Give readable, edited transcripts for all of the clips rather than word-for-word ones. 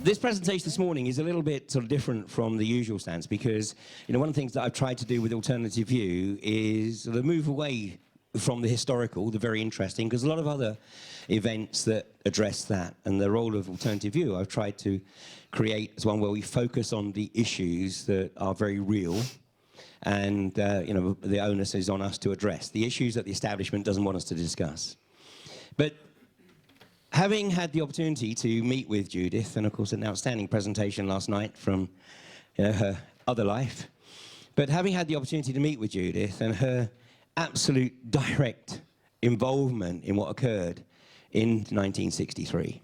This presentation this morning is a little bit sort of different from the usual stance because, you know, one of the things that I've tried to do with Alternative View is sort of move away from the historical, the very interesting, because a lot of other events that address that and the role of Alternative View, I've tried to create as one where we focus on the issues that are very real and, you know, the onus is on us to address the issues that the establishment doesn't want us to discuss. But having had the opportunity to meet with Judyth, and of course an outstanding presentation last night from, you know, her other life, but having had the opportunity to meet with Judyth and her absolute direct involvement in what occurred in 1963.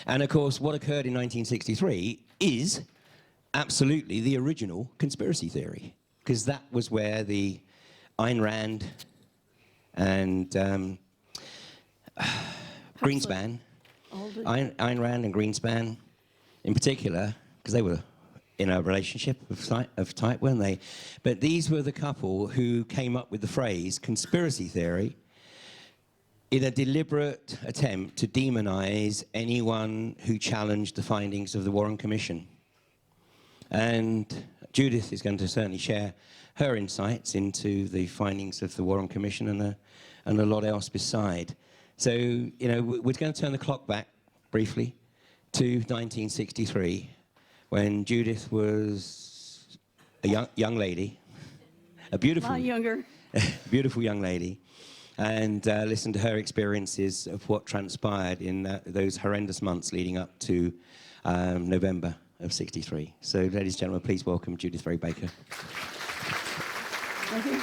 And of course what occurred in 1963 is absolutely the original conspiracy theory, because that was where the Ayn Rand and Greenspan, Ayn Rand and Greenspan in particular, because they were in a relationship of type, weren't they? But these were the couple who came up with the phrase conspiracy theory in a deliberate attempt to demonize anyone who challenged the findings of the Warren Commission. And Judyth is going to certainly share her insights into the findings of the Warren Commission and a lot else beside. So, you know, we're going to turn the clock back briefly to 1963, when Judyth was a young lady, a beautiful, a lot younger, beautiful young lady, and listen to her experiences of what transpired in those horrendous months leading up to November of '63. So, ladies and gentlemen, please welcome Judyth Vary Baker. Thank you.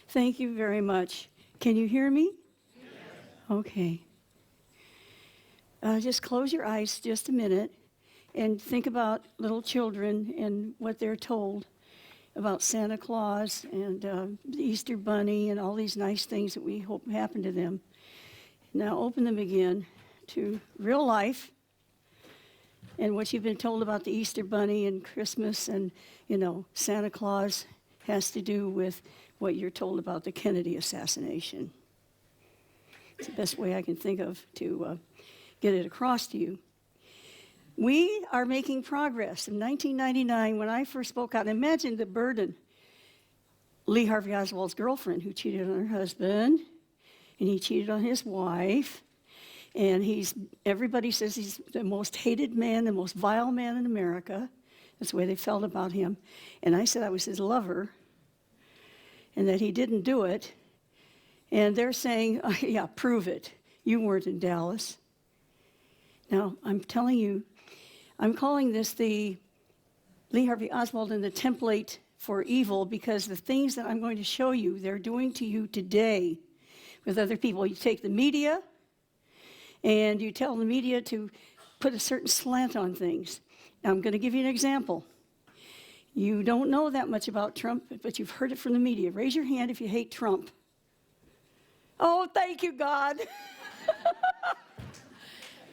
Thank you very much. Can you hear me? Yes. Okay. Just close your eyes just a minute and think about little children and what they're told about Santa Claus and the Easter Bunny and all these nice things that we hope happen to them. Now open them again to real life and what you've been told about the Easter Bunny and Christmas and, you know, Santa Claus has to do with what you're told about the Kennedy assassination. It's the best way I can think of to get it across to you. We are making progress. In 1999, when I first spoke out, imagine the burden. Lee Harvey Oswald's girlfriend, who cheated on her husband, and he cheated on his wife, and everybody says he's the most hated man, the most vile man in America. That's the way they felt about him. And I said I was his lover, and that he didn't do it. And they're saying, oh, yeah, prove it. You weren't in Dallas. Now, I'm telling you, I'm calling this the Lee Harvey Oswald and the template for evil, because the things that I'm going to show you, they're doing to you today with other people. You take the media, and you tell the media to put a certain slant on things. Now, I'm going to give you an example. You don't know that much about Trump, but you've heard it from the media. Raise your hand if you hate Trump. Oh, thank you, God.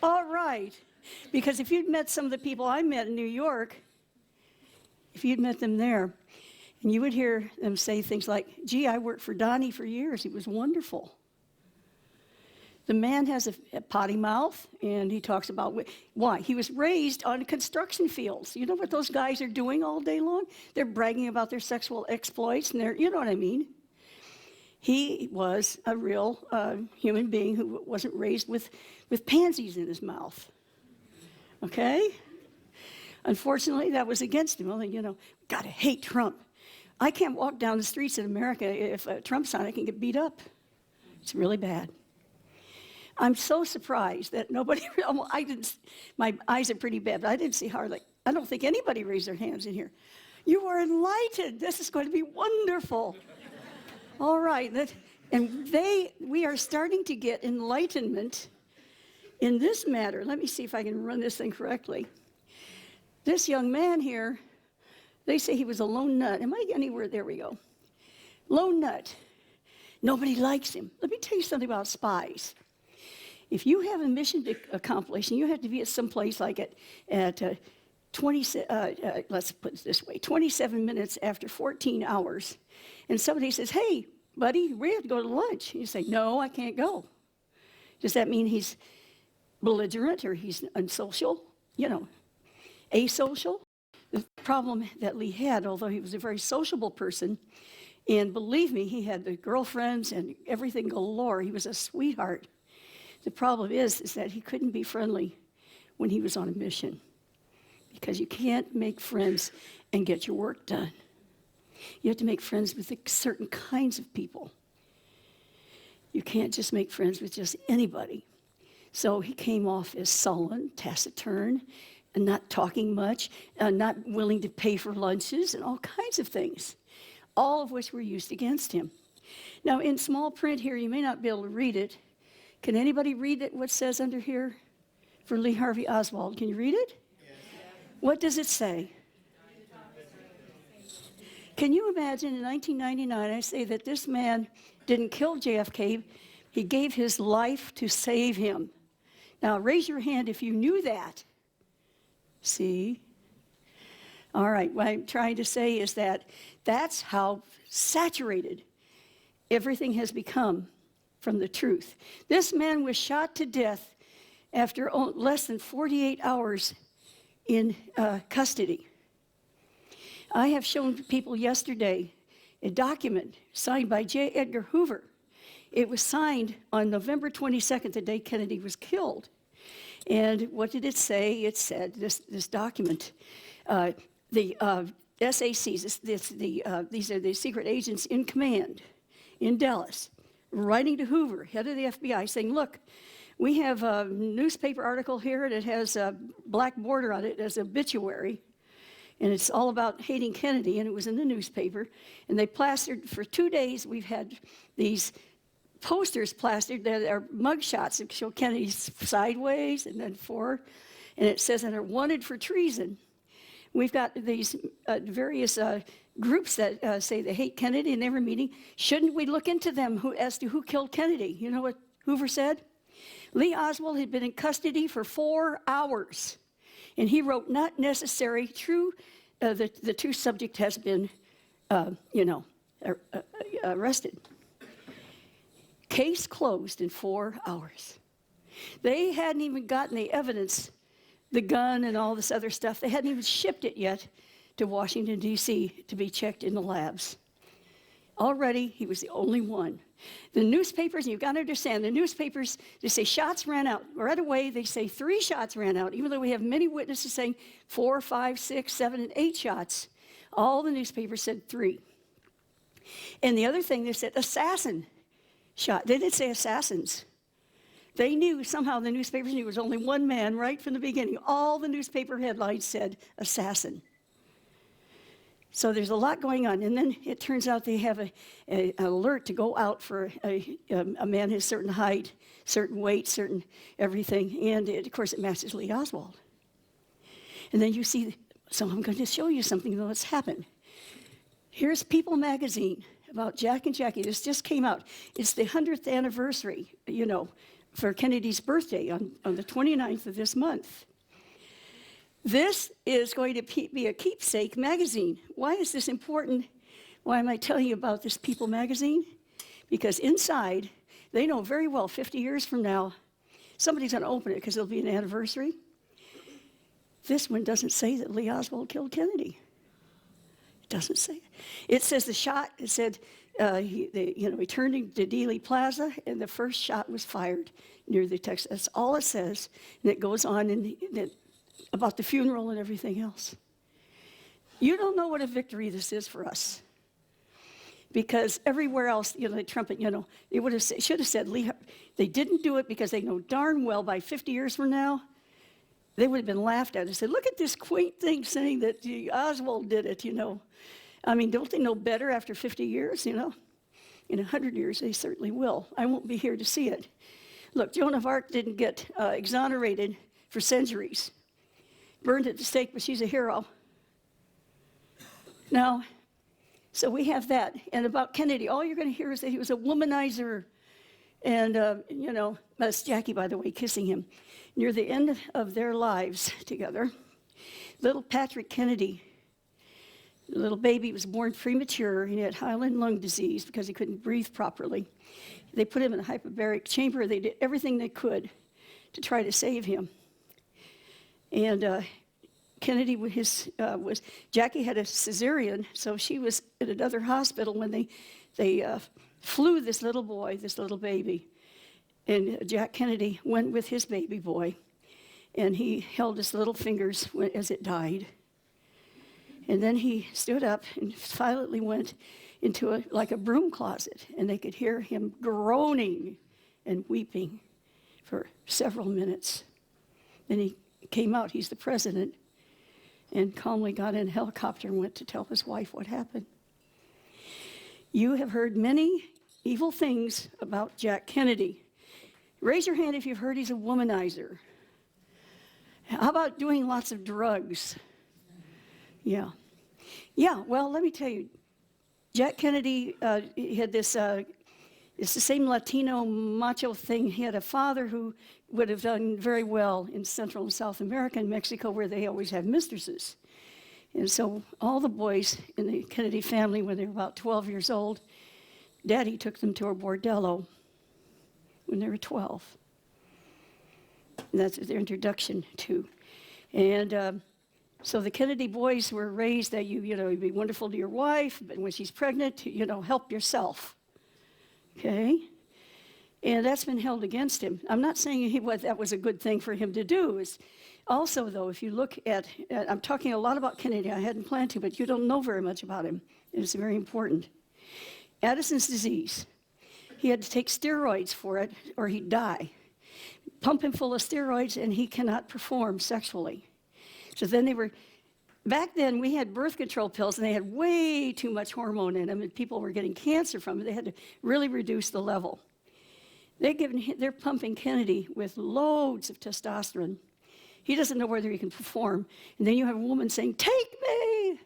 All right. Because if you'd met some of the people I met in New York, if you'd met them there, and you would hear them say things like, gee, I worked for Donnie for years. He was wonderful. The man has a potty mouth, and he talks about why. He was raised on construction fields. You know what those guys are doing all day long? They're bragging about their sexual exploits, and you know what I mean. He was a real human being who wasn't raised with pansies in his mouth. Okay? Unfortunately, that was against him. Well, you know, gotta hate Trump. I can't walk down the streets in America if Trump's on. I can get beat up. It's really bad. I'm so surprised that nobody, well, my eyes are pretty bad, but I didn't see hardly, I don't think anybody raised their hands in here. You are enlightened. This is going to be wonderful. All right, we are starting to get enlightenment in this matter. Let me see if I can run this thing correctly. This young man here, they say he was a lone nut. Am I anywhere? There we go. Lone nut. Nobody likes him. Let me tell you something about spies. If you have a mission to accomplish, and you have to be at some place like at 20, let's put it this way, 27 minutes after 14 hours, and somebody says, hey, buddy, we have to go to lunch. You say, no, I can't go. Does that mean he's belligerent or he's unsocial? Asocial? The problem that Lee had, although he was a very sociable person, and believe me, he had the girlfriends and everything galore. He was a sweetheart. The problem is that he couldn't be friendly when he was on a mission, because you can't make friends and get your work done. You have to make friends with certain kinds of people. You can't just make friends with just anybody. So he came off as sullen, taciturn, and not talking much, not willing to pay for lunches, and all kinds of things, all of which were used against him. Now, in small print here, you may not be able to read it. Can anybody read it, what it says under here for Lee Harvey Oswald? Can you read it? Yes. What does it say? Can you imagine in 1999, I say that this man didn't kill JFK, he gave his life to save him. Now, raise your hand if you knew that. See? All right, what I'm trying to say is that that's how saturated everything has become from the truth. This man was shot to death after less than 48 hours in custody. I have shown people yesterday a document signed by J. Edgar Hoover. It was signed on November 22nd, the day Kennedy was killed. And what did it say? It said, this document, the SACs, these are the secret agents in command in Dallas, writing to Hoover, head of the FBI, saying, look, we have a newspaper article here that has a black border on it as obituary, and it's all about hating Kennedy, and it was in the newspaper. And they plastered, for 2 days, we've had these posters plastered that are mugshots that show Kennedy sideways and then forward, and it says that they're wanted for treason. We've got these various groups that say they hate Kennedy in every meeting. Shouldn't we look into them as to who killed Kennedy? You know what Hoover said? Lee Oswald had been in custody for 4 hours, and he wrote, not necessary, true, the true subject has been, arrested. Case closed in 4 hours. They hadn't even gotten the evidence, the gun and all this other stuff. They hadn't even shipped it yet to Washington, D.C. to be checked in the labs. Already, he was the only one. The newspapers, and you've got to understand, the newspapers, they say shots ran out. Right away, they say 3 shots ran out, even though we have many witnesses saying 4, 5, 6, 7, and 8 shots. All the newspapers said 3. And the other thing, they said assassin shot. They didn't say assassins. They knew, somehow the newspapers knew it was only one man right from the beginning. All the newspaper headlines said assassin. So there's a lot going on. And then it turns out they have an alert to go out for a man his certain height, certain weight, certain everything. And of course, it matches Lee Oswald. And then you see, so I'm going to show you something that's happened. Here's People magazine about Jack and Jackie. This just came out. It's the 100th anniversary, for Kennedy's birthday on the 29th of this month. This is going to be a keepsake magazine. Why is this important? Why am I telling you about this People magazine? Because inside, they know very well 50 years from now, somebody's going to open it because it'll be an anniversary. This one doesn't say that Lee Oswald killed Kennedy. It doesn't say it. It says the shot, it said, he turned into Dealey Plaza, and the first shot was fired near the Texas. That's all it says, and it goes on about the funeral and everything else. You don't know what a victory this is for us, because everywhere else, the trumpet, they should have said Lee. They didn't do it because they know darn well by 50 years from now, they would have been laughed at and said, "Look at this quaint thing saying that Oswald did it." I mean, don't they know better after 50 years? In 100 years, they certainly will. I won't be here to see it. Look, Joan of Arc didn't get exonerated for centuries. Burned at the stake, but she's a hero. Now, so we have that. And about Kennedy, all you're going to hear is that he was a womanizer. And, that's Jackie, by the way, kissing him. Near the end of their lives together, little Patrick Kennedy The little baby was born premature. He had hyaline lung disease because he couldn't breathe properly. They put him in a hyperbaric chamber. They did everything they could to try to save him. And Kennedy, Jackie had a cesarean, so she was at another hospital when they flew this little boy, this little baby. And Jack Kennedy went with his baby boy, and he held his little fingers as it died. And then he stood up and silently went into like a broom closet, and they could hear him groaning and weeping for several minutes. Then he came out, he's the president, and calmly got in a helicopter and went to tell his wife what happened. You have heard many evil things about Jack Kennedy. Raise your hand if you've heard he's a womanizer. How about doing lots of drugs? Yeah. Yeah, well, let me tell you, Jack Kennedy, he had this, it's the same Latino macho thing. He had a father who would have done very well in Central and South America and Mexico, where they always have mistresses. And so all the boys in the Kennedy family, when they were about 12 years old, Daddy took them to a bordello when they were 12. And that's their introduction to. And so the Kennedy boys were raised that you'd be wonderful to your wife, but when she's pregnant, help yourself. Okay? And that's been held against him. I'm not saying that was a good thing for him to do. It's also, though, if you look at, I'm talking a lot about Kennedy, I hadn't planned to, but you don't know very much about him. It's very important. Addison's disease. He had to take steroids for it, or he'd die. Pump him full of steroids, and he cannot perform sexually. So then back then we had birth control pills, and they had way too much hormone in them, and people were getting cancer from it. They had to really reduce the level. They're pumping Kennedy with loads of testosterone. He doesn't know whether he can perform. And then you have a woman saying, "Take me!"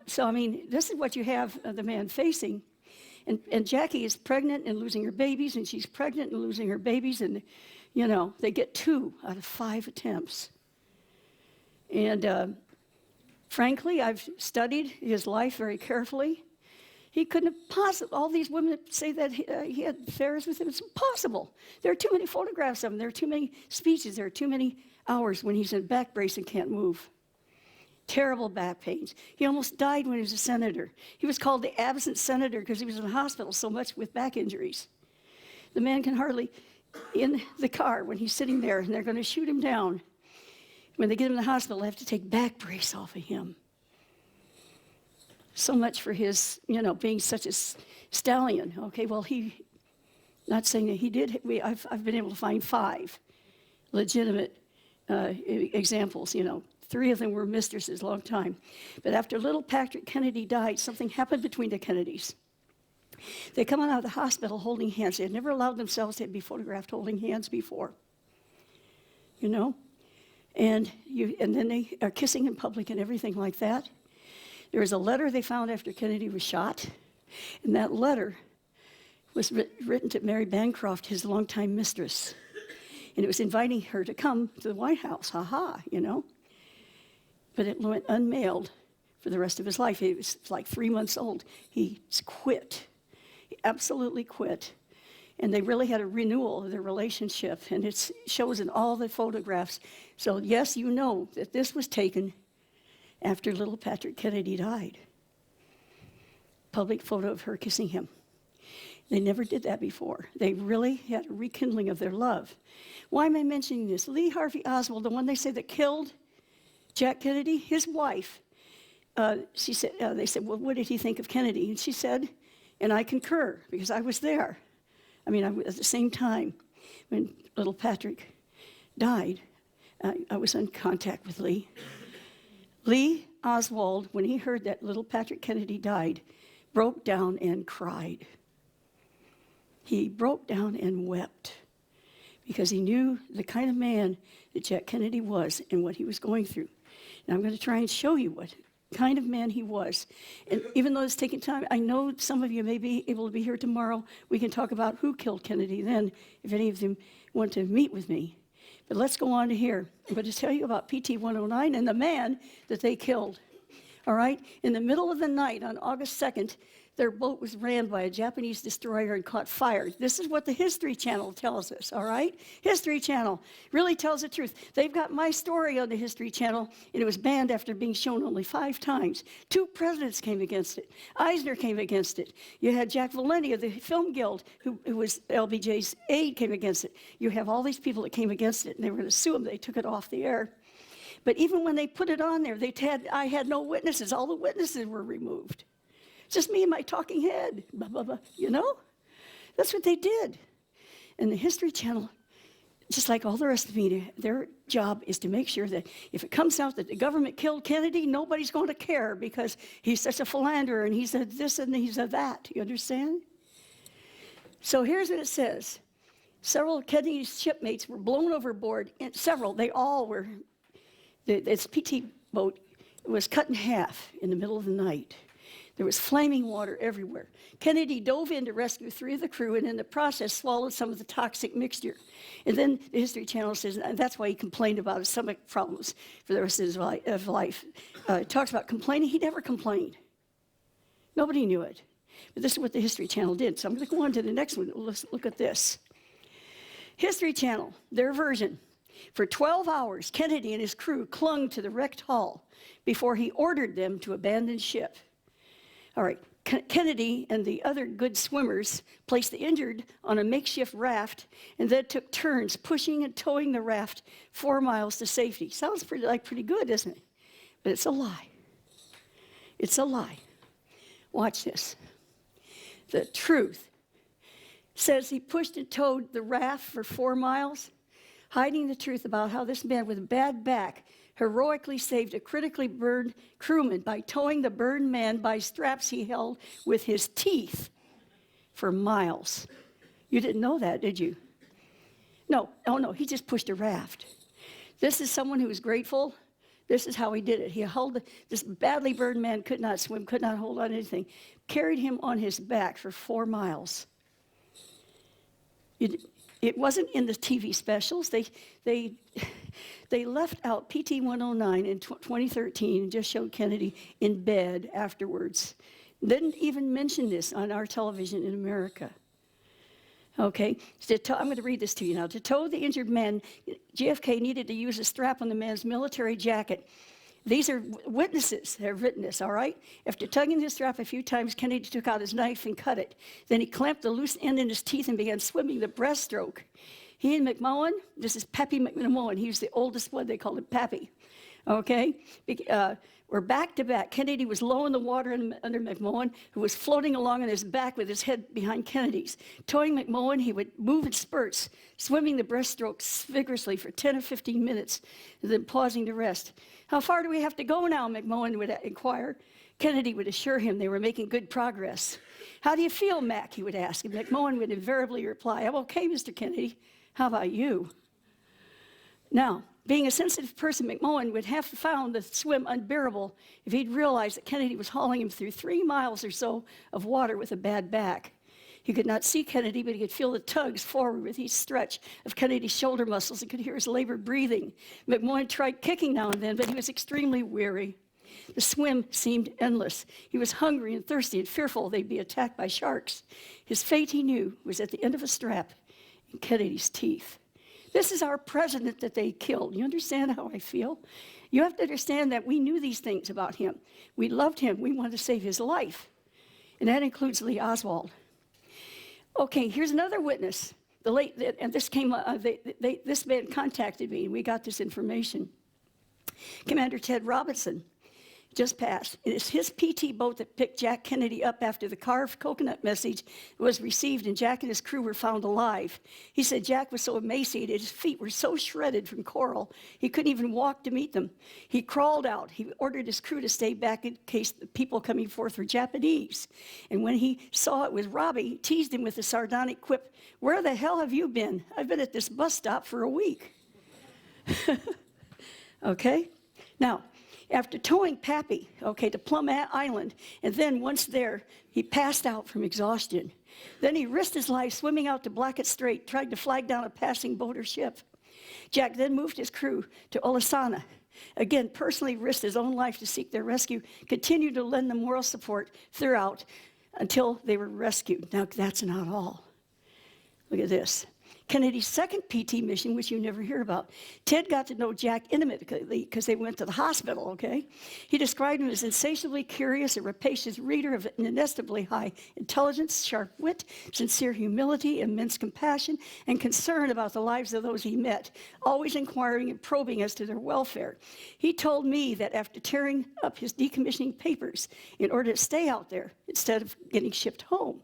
So I mean, this is what you have the man facing. And Jackie is pregnant and losing her babies, and she's pregnant and losing her babies, and they get 2 out of 5 attempts. And frankly, I've studied his life very carefully. He couldn't have possibly, all these women say that he had affairs with him. It's impossible. There are too many photographs of him. There are too many speeches. There are too many hours when he's in a back brace and can't move. Terrible back pains. He almost died when he was a senator. He was called the absent senator because he was in the hospital so much with back injuries. The man can hardly, in the car when he's sitting there and they're going to shoot him down, when they get him to the hospital, they have to take back brace off of him. So much for his, being such a stallion. Okay, well, not saying that he did. I've been able to find 5 legitimate examples. 3 of them were mistresses, a long time. But after little Patrick Kennedy died, something happened between the Kennedys. They come out of the hospital holding hands. They had never allowed themselves to be photographed holding hands before. And then they are kissing in public and everything like that. There was a letter they found after Kennedy was shot, and that letter was written to Mary Bancroft, his longtime mistress. And it was inviting her to come to the White House, But it went unmailed for the rest of his life. He was like 3 months old. He quit. He absolutely quit. And they really had a renewal of their relationship, and it shows in all the photographs. So yes, that this was taken after little Patrick Kennedy died. Public photo of her kissing him. They never did that before. They really had a rekindling of their love. Why am I mentioning this? Lee Harvey Oswald, the one they say that killed Jack Kennedy, his wife, they said, well, what did he think of Kennedy? And she said, and I concur, because I was there. At the same time, when little Patrick died, I was in contact with Lee. Lee Oswald, when he heard that little Patrick Kennedy died, broke down and cried. He broke down and wept because he knew the kind of man that Jack Kennedy was and what he was going through. Now I'm going to try and show you what kind of man he was. And even though it's taking time, I know some of you may be able to be here tomorrow. We can talk about who killed Kennedy then, if any of them want to meet with me. But let's go on to here. I'm going to tell you about PT-109 and the man that they killed. all right? In the middle of the night on August 2nd, their boat was rammed by a Japanese destroyer and caught fire. This is what the History Channel tells us, all right? History Channel really tells the truth. They've got my story on the History Channel, and it was banned after being shown only 5 times. 2 presidents came against it. Eisner came against it. You had Jack Valenti of the Film Guild, who was LBJ's aide, came against it. You have all these people that came against it, and they were going to sue him. They took it off the air. But even when they put it on there, I had no witnesses. All the witnesses were removed. Just me and my talking head, blah, blah, blah, you know? That's what they did. And the History Channel, just like all the rest of the media, their job is to make sure that if it comes out that the government killed Kennedy, nobody's going to care because he's such a philanderer and he's a this and he's a that. You understand? So here's what it says. Several of Kennedy's shipmates were blown overboard. And they all were. This PT boat was cut in half in the middle of the night. There was flaming water everywhere. Kennedy dove in to rescue 3 of the crew and in the process swallowed some of the toxic mixture. And then the History Channel says that's why he complained about his stomach problems for the rest of his life. It talks about complaining. He never complained. Nobody knew it. But this is what the History Channel did. So I'm going to go on to the next one. Let's look at this. History Channel, their version. For 12 hours, Kennedy and his crew clung to the wrecked hull before he ordered them to abandon ship. All right, Kennedy and the other good swimmers placed the injured on a makeshift raft and then took turns pushing and towing the raft 4 miles to safety. Sounds pretty good, doesn't it? But it's a lie. It's a lie. Watch this. The truth says he pushed and towed the raft for 4 miles, hiding the truth about how this man with a bad back heroically saved a critically burned crewman by towing the burned man by straps he held with his teeth for miles. You didn't know that, did you? No, he just pushed a raft. This is someone who was grateful. This is how he did it. He held this badly burned man, could not swim, could not hold on to anything, carried him on his back for 4 miles. It wasn't in the TV specials. They left out PT 109 in 2013 and just showed Kennedy in bed afterwards. Didn't even mention this on our television in America. Okay, I'm going to read this to you now. To tow the injured man, JFK needed to use a strap on the man's military jacket. These are witnesses that have written this, all right? After tugging the strap a few times, Kennedy took out his knife and cut it. Then he clamped the loose end in his teeth and began swimming the breaststroke. He and McMullen, this is Pappy McMullen, he was the oldest one, they called him Pappy, okay? Were back to back. Kennedy was low in the water under McMullen, who was floating along on his back with his head behind Kennedy's. Towing McMullen, he would move in spurts, swimming the breaststroke vigorously for 10 or 15 minutes, and then pausing to rest. How far do we have to go now, McMullen would inquire. Kennedy would assure him they were making good progress. How do you feel, Mac, he would ask, and McMullen would invariably reply, I'm okay, Mr. Kennedy. How about you? Now, being a sensitive person, McMullen would have found the swim unbearable if he'd realized that Kennedy was hauling him through 3 miles or so of water with a bad back. He could not see Kennedy, but he could feel the tugs forward with each stretch of Kennedy's shoulder muscles and could hear his labored breathing. McMullen tried kicking now and then, but he was extremely weary. The swim seemed endless. He was hungry and thirsty and fearful they'd be attacked by sharks. His fate, he knew, was at the end of a strap in Kennedy's teeth. This is our president that they killed. You understand how I feel? You have to understand that we knew these things about him. We loved him. We wanted to save his life. And that includes Lee Oswald. Okay, here's another witness. This man contacted me, and we got this information. Commander Ted Robinson just passed. It is his PT boat that picked Jack Kennedy up after the carved coconut message was received, and Jack and his crew were found alive. He said Jack was so emaciated, his feet were so shredded from coral, he couldn't even walk to meet them. He crawled out. He ordered his crew to stay back in case the people coming forth were Japanese. And when he saw it was Robbie, he teased him with a sardonic quip, "Where the hell have you been? I've been at this bus stop for a week." Okay? Now, after towing Pappy, to Plum Island, and then once there, he passed out from exhaustion. Then he risked his life swimming out to Blackett Strait, trying to flag down a passing boat or ship. Jack then moved his crew to Olasana, again, personally risked his own life to seek their rescue, continued to lend them moral support throughout until they were rescued. Now, that's not all. Look at this. Kennedy's second PT mission, which you never hear about. Ted got to know Jack intimately because they went to the hospital, okay? He described him as insatiably curious, a rapacious reader of inestimably high intelligence, sharp wit, sincere humility, immense compassion, and concern about the lives of those he met, always inquiring and probing as to their welfare. He told me that after tearing up his decommissioning papers in order to stay out there instead of getting shipped home,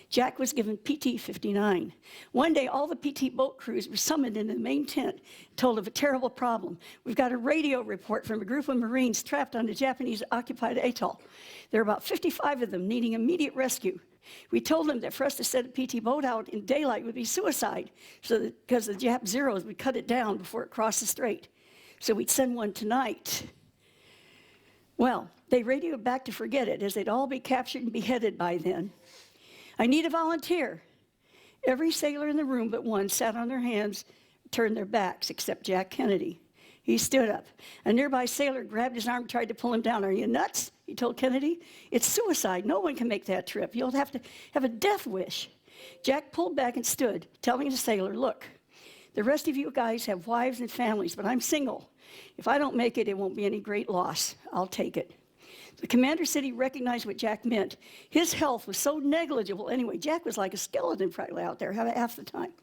Jack was given PT 59. One day, all the PT boat crews were summoned into the main tent, told of a terrible problem. We've got a radio report from a group of Marines trapped on a Japanese-occupied atoll. There are about 55 of them needing immediate rescue. We told them that for us to send a PT boat out in daylight would be suicide, because the Jap Zeros would cut it down before it crossed the strait. So we'd send one tonight. Well, they radioed back to forget it, as they'd all be captured and beheaded by then. I need a volunteer. Every sailor in the room but one sat on their hands, turned their backs, except Jack Kennedy. He stood up. A nearby sailor grabbed his arm and tried to pull him down. Are you nuts? He told Kennedy. It's suicide. No one can make that trip. You'll have to have a death wish. Jack pulled back and stood, telling the sailor, look, the rest of you guys have wives and families, but I'm single. If I don't make it, it won't be any great loss. I'll take it. The commander said he recognized what Jack meant. His health was so negligible anyway, Jack was like a skeleton practically out there half the time,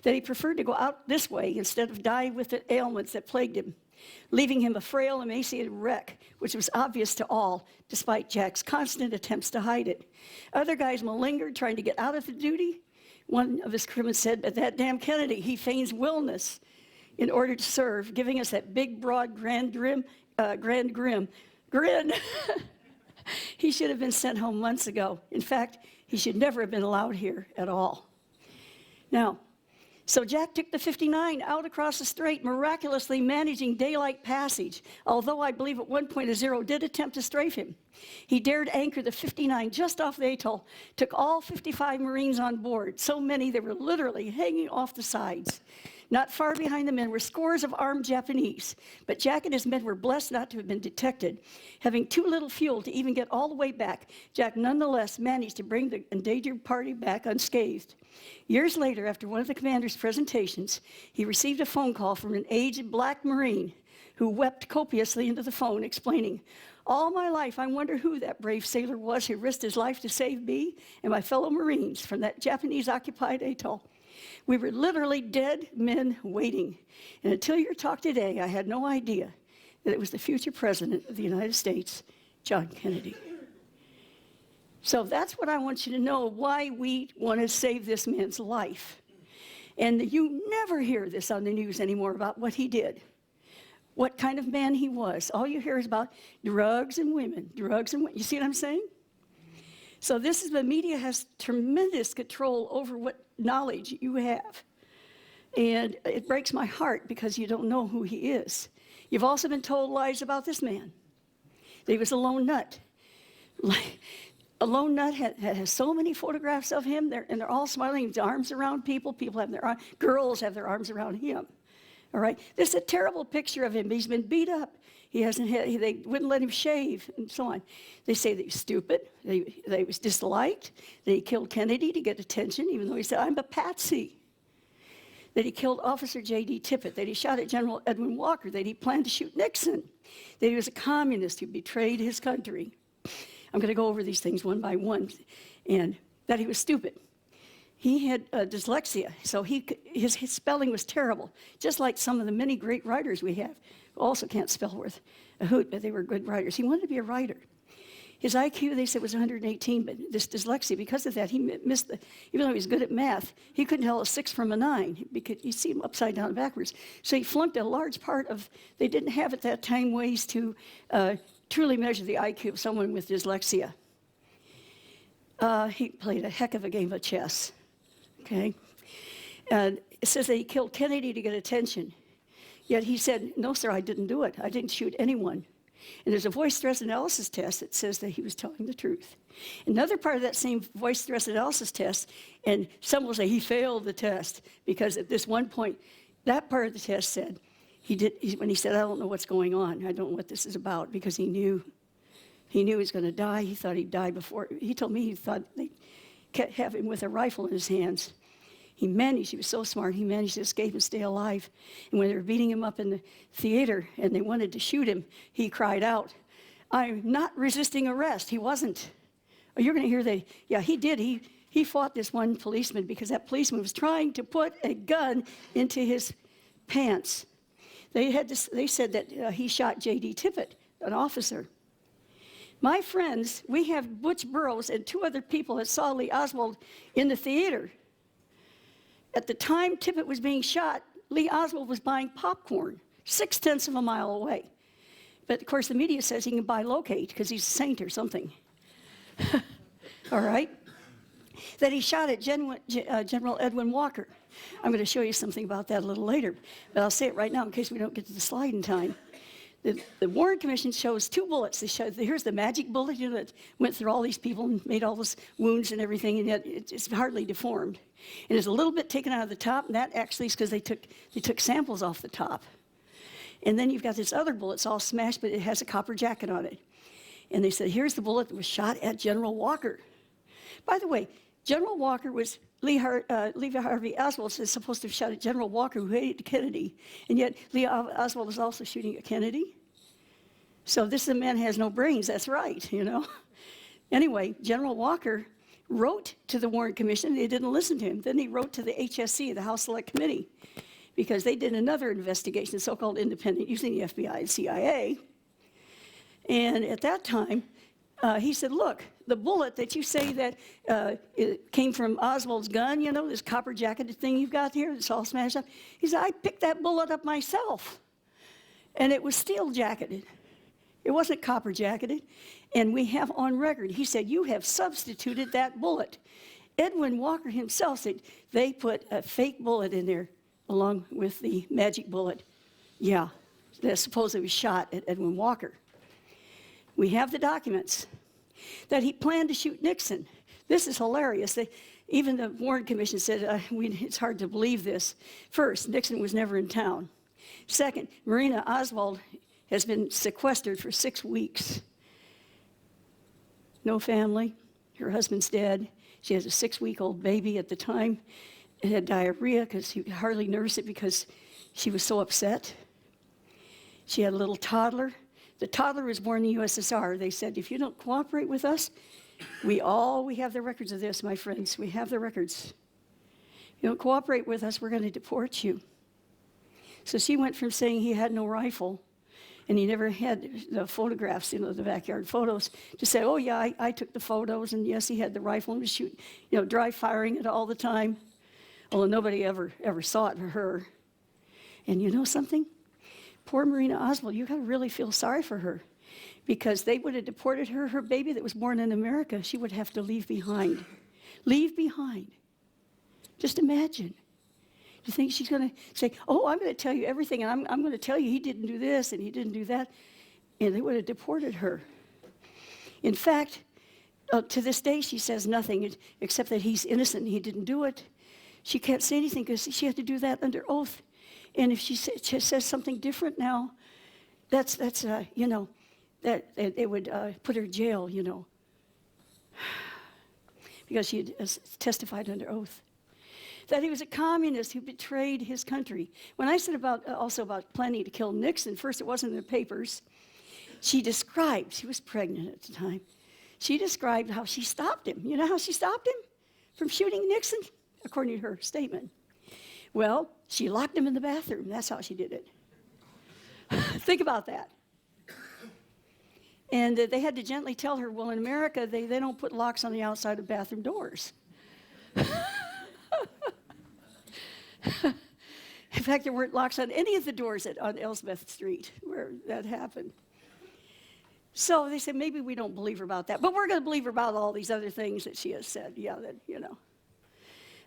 that he preferred to go out this way instead of die with the ailments that plagued him, leaving him a frail, emaciated wreck, which was obvious to all, despite Jack's constant attempts to hide it. Other guys malingered, trying to get out of the duty. One of his crewmen said, but that damn Kennedy, he feigns willness in order to serve, giving us that big, broad, grand grin. He should have been sent home months ago. In fact, he should never have been allowed here at all. Now, so Jack took the 59 out across the strait, miraculously managing daylight passage, although I believe at one point a Zero did attempt to strafe him. He dared anchor the 59 just off the atoll, took all 55 Marines on board, so many they were literally hanging off the sides. Not far behind the men were scores of armed Japanese, but Jack and his men were blessed not to have been detected. Having too little fuel to even get all the way back, Jack nonetheless managed to bring the endangered party back unscathed. Years later, after one of the commander's presentations, he received a phone call from an aged black Marine who wept copiously into the phone, explaining, all my life I wonder who that brave sailor was who risked his life to save me and my fellow Marines from that Japanese-occupied atoll. We were literally dead men waiting. And until your talk today, I had no idea that it was the future president of the United States, John Kennedy. So that's what I want you to know, why we want to save this man's life. And you never hear this on the news anymore about what he did, what kind of man he was. All you hear is about drugs and women, drugs and women. You see what I'm saying? So this is, the media has tremendous control over what knowledge you have. And it breaks my heart because you don't know who he is. You've also been told lies about this man, that he was a lone nut. A lone nut has so many photographs of him, and they're all smiling, his arms around people. People have their arms, girls have their arms around him. All right, this is a terrible picture of him. He's been beat up. He hasn't had, they wouldn't let him shave, and so on. They say that he's stupid, that he was disliked, that he killed Kennedy to get attention, even though he said, I'm a patsy. That he killed Officer J.D. Tippit, that he shot at General Edwin Walker, that he planned to shoot Nixon, that he was a communist who betrayed his country. I'm going to go over these things one by one, and that he was stupid. He had dyslexia, so his spelling was terrible, just like some of the many great writers we have who also can't spell worth a hoot, but they were good writers. He wanted to be a writer. His IQ, they said, was 118, but this dyslexia, because of that, he missed even though he was good at math, he couldn't tell a 6 from a 9, because you see him upside down and backwards. So he flunked a large part of, they didn't have at that time ways to truly measure the IQ of someone with dyslexia. He played a heck of a game of chess, okay? And it says that he killed Kennedy to get attention. Yet he said, no, sir, I didn't do it. I didn't shoot anyone. And there's a voice stress analysis test that says that he was telling the truth. Another part of that same voice stress analysis test, and some will say he failed the test, because at this one point, that part of the test said, when he said, I don't know what's going on. I don't know what this is about, because he knew he was going to die. He thought he'd died before. He told me he thought they kept having him with a rifle in his hands. He was so smart, he managed to escape and stay alive. And when they were beating him up in the theater and they wanted to shoot him, he cried out, I'm not resisting arrest. He wasn't. Oh, you're going to hear that. Yeah, he did. He fought this one policeman because that policeman was trying to put a gun into his pants. They said that he shot J.D. Tippit, an officer. My friends, we have Butch Burroughs and 2 other people that saw Lee Oswald in the theater. At the time Tippit was being shot, Lee Oswald was buying popcorn 0.6 of a mile away. But of course the media says he can buy locate because he's a saint or something. All right? That he shot at General Edwin Walker. I'm going to show you something about that a little later, but I'll say it right now in case we don't get to the slide in time. The Warren Commission shows 2 bullets. Here's the magic bullet, that went through all these people and made all those wounds and everything, and yet it's hardly deformed. And there's a little bit taken out of the top, and that actually is because they took samples off the top. And then you've got this other bullet, it's all smashed, but it has a copper jacket on it. And they said, here's the bullet that was shot at General Walker. By the way, General Walker was, Lee Harvey Oswald is supposed to have shot at General Walker, who hated Kennedy, and yet Lee Oswald was also shooting at Kennedy. So this is a man who has no brains, that's right, Anyway, General Walker wrote to the Warren Commission, they didn't listen to him. Then he wrote to the HSC, the House Select Committee, because they did another investigation, so-called independent, using the FBI and CIA. And at that time, he said, look, the bullet that you say that it came from Oswald's gun, this copper-jacketed thing you've got here, it's all smashed up. He said, I picked that bullet up myself, and it was steel-jacketed. It wasn't copper-jacketed, and we have on record, he said, you have substituted that bullet. Edwin Walker himself said they put a fake bullet in there along with the magic bullet. Yeah, that supposedly was shot at Edwin Walker. We have the documents that he planned to shoot Nixon. This is hilarious. Even the Warren Commission said, it's hard to believe this. First, Nixon was never in town. Second, Marina Oswald has been sequestered for 6 weeks. No family. Her husband's dead. She has a 6-week-old baby at the time. It had diarrhea because he could hardly nurse it because she was so upset. She had a little toddler. The toddler was born in the USSR. They said, if you don't cooperate with us, we have the records of this, my friends. We have the records. If you don't cooperate with us, we're going to deport you. So she went from saying he had no rifle, and he never had the photographs, the backyard photos, to say, oh yeah, I took the photos, and yes, he had the rifle and was shooting, dry firing it all the time. Although nobody ever saw it for her. And you know something? Poor Marina Oswald, you got to really feel sorry for her, because they would have deported her. Her baby that was born in America, she would have to leave behind. Leave behind. Just imagine. Do you think she's going to say, oh, I'm going to tell you everything, and I'm going to tell you he didn't do this and he didn't do that, and they would have deported her. In fact, to this day, she says nothing except that he's innocent and he didn't do it. She can't say anything because she had to do that under oath. And if she says something different now, that they would put her in jail, because she had testified under oath. That he was a communist who betrayed his country. When I said also about planning to kill Nixon, first it wasn't in the papers. She was pregnant at the time. She described how she stopped him. You know how she stopped him from shooting Nixon? According to her statement. Well, she locked him in the bathroom. That's how she did it. Think about that. And they had to gently tell her, well, in America, they don't put locks on the outside of bathroom doors. In fact, there weren't locks on any of the doors on Elsbeth Street where that happened. So they said, maybe we don't believe her about that, but we're going to believe her about all these other things that she has said. Yeah,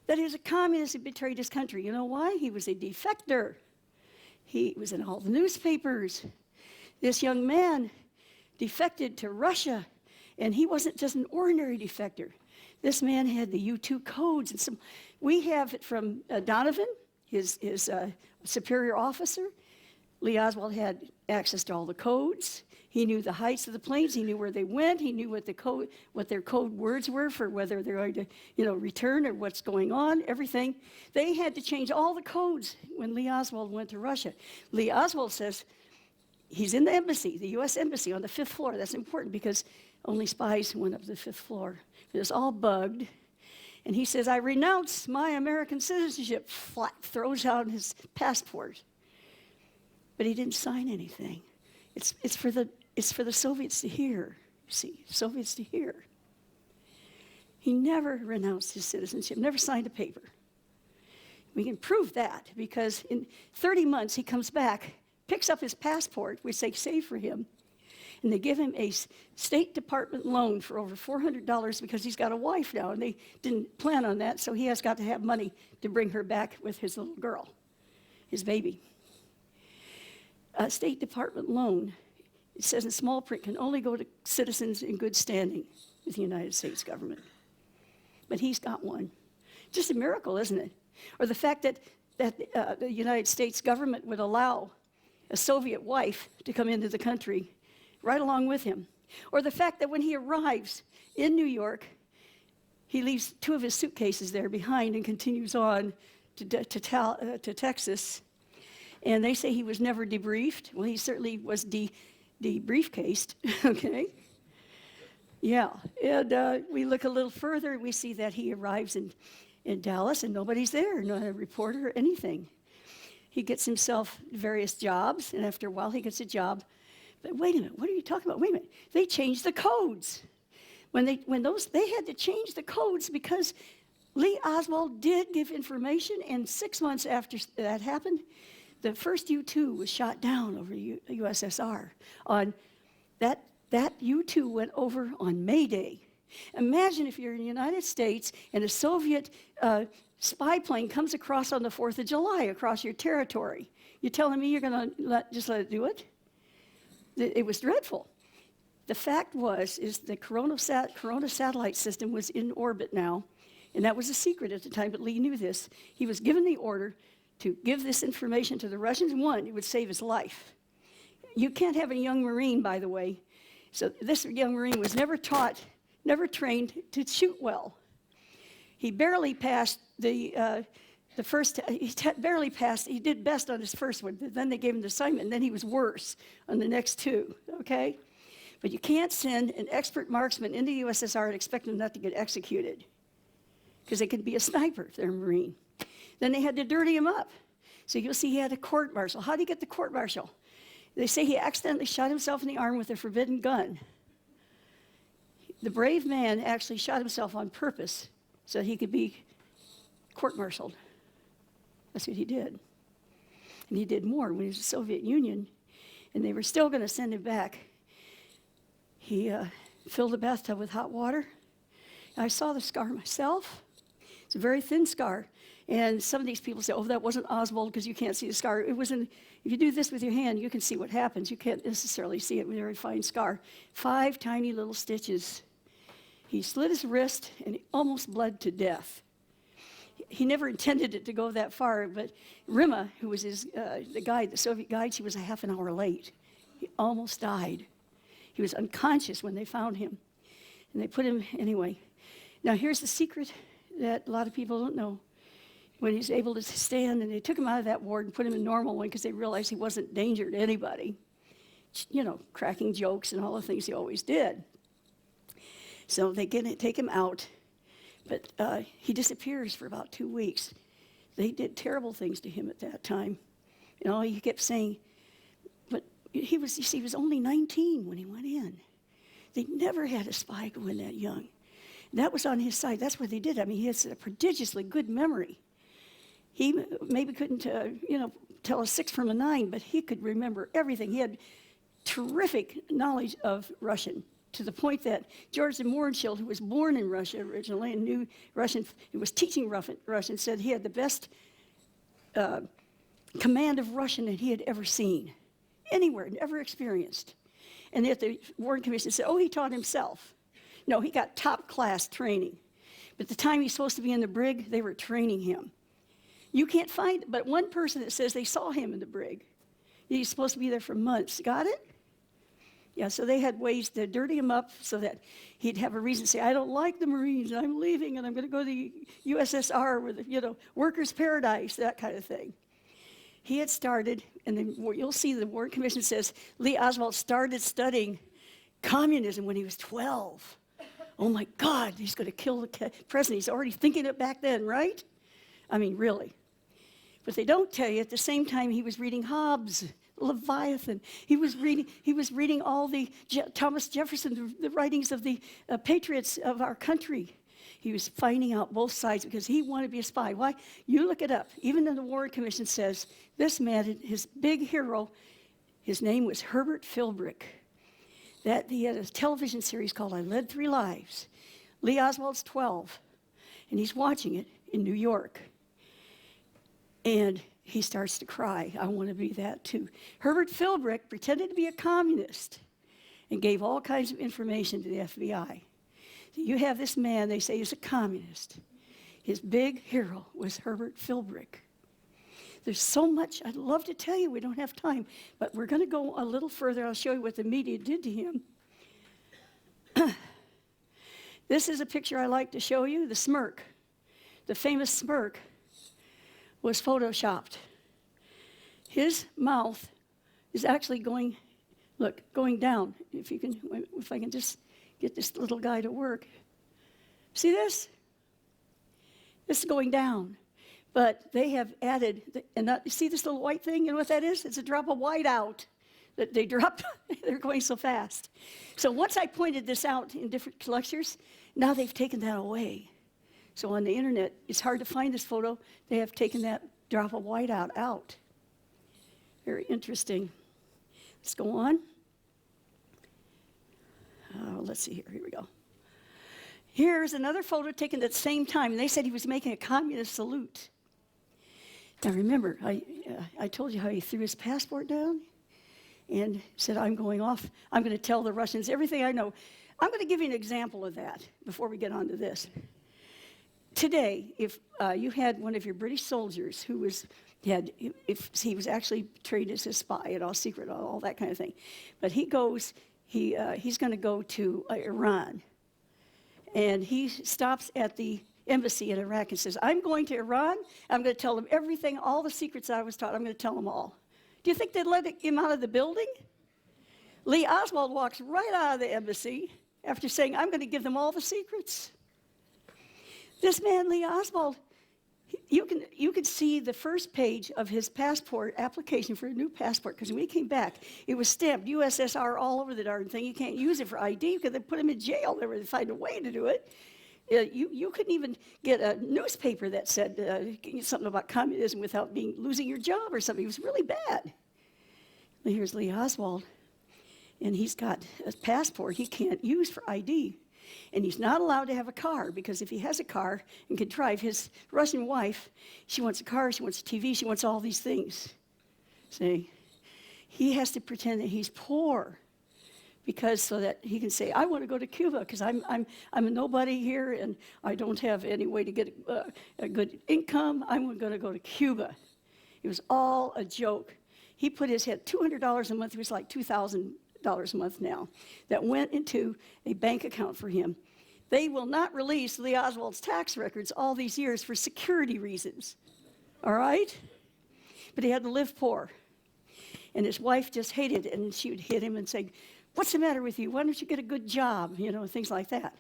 that he was a communist who betrayed his country. You know why? He was a defector. He was in all the newspapers. This young man defected to Russia, and he wasn't just an ordinary defector. This man had the U2 codes, and we have it from Donovan, his superior officer, Lee Oswald had access to all the codes. He knew the heights of the planes. He knew where they went. He knew what their code words were for whether they're going to, return or what's going on, everything. They had to change all the codes when Lee Oswald went to Russia. Lee Oswald says he's in the embassy, the U.S. embassy on the 5th floor. That's important because only spies went up to the 5th floor. It was all bugged. And he says, I renounce my American citizenship. Flat, throws out his passport. But he didn't sign anything. It's for the Soviets to hear. See, Soviets to hear. He never renounced his citizenship, never signed a paper. We can prove that because in 30 months he comes back, picks up his passport, which they save for him, and they give him a State Department loan for over $400 because he's got a wife now, and they didn't plan on that, so he has got to have money to bring her back with his little girl, his baby. A State Department loan, it says in small print, can only go to citizens in good standing with the United States government. But he's got one. Just a miracle, isn't it? Or the fact that the United States government would allow a Soviet wife to come into the country right along with him. Or the fact that when he arrives in New York, he leaves 2 of his suitcases there behind and continues on to Texas. And they say he was never debriefed. Well, he certainly was debriefcased, okay? Yeah, and we look a little further, and we see that he arrives in Dallas, and nobody's there, not a reporter or anything. He gets himself various jobs, and after a while he gets a job. But wait a minute, what are you talking about? Wait a minute, they changed the codes. They had to change the codes because Lee Oswald did give information, and 6 months after that happened, the first U-2 was shot down over USSR. On that U-2 went over on May Day. Imagine if you're in the United States and a Soviet spy plane comes across on the 4th of July across your territory. You're telling me you're going to just let it do it? It was dreadful. The fact is the Corona satellite system was in orbit now, and that was a secret at the time, but Lee knew this. He was given the order to give this information to the Russians. One, it would save his life. You can't have a young Marine, by the way. So this young Marine was never trained to shoot well. He barely passed the first, barely passed. He did best on his first one. Then they gave him the assignment, and then he was worse on the next 2, okay? But you can't send an expert marksman into the USSR and expect him not to get executed because they could be a sniper if they're a Marine. Then they had to dirty him up. So you'll see he had a court-martial. How do you get the court-martial? They say he accidentally shot himself in the arm with a forbidden gun. The brave man actually shot himself on purpose so he could be court-martialed. That's what he did. And he did more when he was in the Soviet Union, and they were still going to send him back. He filled the bathtub with hot water. I saw the scar myself. It's a very thin scar. And some of these people say, oh, that wasn't Oswald because you can't see the scar. It wasn't. If you do this with your hand, you can see what happens. You can't necessarily see it with a very fine scar. 5 tiny little stitches. He slit his wrist and he almost bled to death. He never intended it to go that far, but Rima, who was the guide, the Soviet guide, she was a half an hour late. He almost died. He was unconscious when they found him. And they put him anyway. Now here's the secret that a lot of people don't know. When he's able to stand, and they took him out of that ward and put him in normal one because they realized he wasn't a danger to anybody. Cracking jokes and all the things he always did. So they take him out, but he disappears for about 2 weeks. They did terrible things to him at that time. He kept saying, but he was only 19 when he went in. They never had a spy go in that young. That was on his side. That's what they did. I mean, he has a prodigiously good memory. He maybe couldn't, tell a 6 from a 9, but he could remember everything. He had terrific knowledge of Russian, to the point that George de Mohrenschildt, who was born in Russia originally and knew Russian, who was teaching Russian, said he had the best command of Russian that he had ever seen, anywhere, ever experienced. And yet the Warren Commission said, oh, he taught himself. No, he got top-class training. But the time he's supposed to be in the brig, they were training him. You can't find but one person that says they saw him in the brig. He's supposed to be there for months. Got it? Yeah, so they had ways to dirty him up so that he'd have a reason to say, I don't like the Marines, I'm leaving, and I'm going to go to the USSR with, workers' paradise, that kind of thing. He had started, and then you'll see the Warren Commission says Lee Oswald started studying communism when he was 12. Oh my God, he's going to kill the president. He's already thinking it back then, right? I mean, really. But they don't tell you at the same time he was reading Hobbes, Leviathan. He was reading all the Thomas Jefferson, the writings of the patriots of our country. He was finding out both sides because he wanted to be a spy. Why? You look it up. Even in the Warren Commission says this man, his big hero, his name was Herbert Philbrick. He had a television series called I Led Three Lives. Lee Oswald's 12, and he's watching it in New York. And he starts to cry. I want to be that too. Herbert Philbrick pretended to be a communist and gave all kinds of information to the FBI. So you have this man, they say he's a communist. His big hero was Herbert Philbrick. There's so much I'd love to tell you. We don't have time, but we're going to go a little further. I'll show you what the media did to him. This is a picture I like to show you, the smirk. The famous smirk was photoshopped. His mouth is actually going down. If I can just get this little guy to work. See this? This is going down. But they have added, see this little white thing? You know what that is? It's a drop of white out that they dropped. They're going so fast. So once I pointed this out in different lectures, now they've taken that away. So on the internet, it's hard to find this photo. They have taken that drop of white out. Very interesting. Let's go on. Let's see here. Here we go. Here's another photo taken at the same time. And they said he was making a communist salute. Now remember, I told you how he threw his passport down and said, I'm going off. I'm going to tell the Russians everything I know. I'm going to give you an example of that before we get on to this. Today, if you had one of your British soldiers who if he was actually trained as a spy and all secret, all that kind of thing, but he's going to go to Iran, and he stops at the embassy in Iraq and says, I'm going to Iran, I'm going to tell them everything, all the secrets I was taught, I'm going to tell them all. Do you think they'd let him out of the building? Lee Oswald walks right out of the embassy after saying, I'm going to give them all the secrets. This man, Lee Oswald, you could see the first page of his passport application for a new passport, because when he came back, it was stamped USSR all over the darn thing. You can't use it for ID because they put him in jail. They were to find a way to do it. You couldn't even get a newspaper that said something about communism without losing your job or something. It was really bad. And here's Lee Oswald, and he's got a passport he can't use for ID. And he's not allowed to have a car, because if he has a car and can drive, his Russian wife, she wants a car, she wants a TV, she wants all these things. See? He has to pretend that he's poor, because so that he can say, I want to go to Cuba because I'm a nobody here and I don't have any way to get a good income. I'm going to go to Cuba. It was all a joke. He put his head $200 a month. It was like $2,000 a month now. That went into a bank account for him. They will not release Lee Oswald's tax records all these years for security reasons. All right? But he had to live poor. And his wife just hated it, and she would hit him and say, what's the matter with you? Why don't you get a good job? Things like that.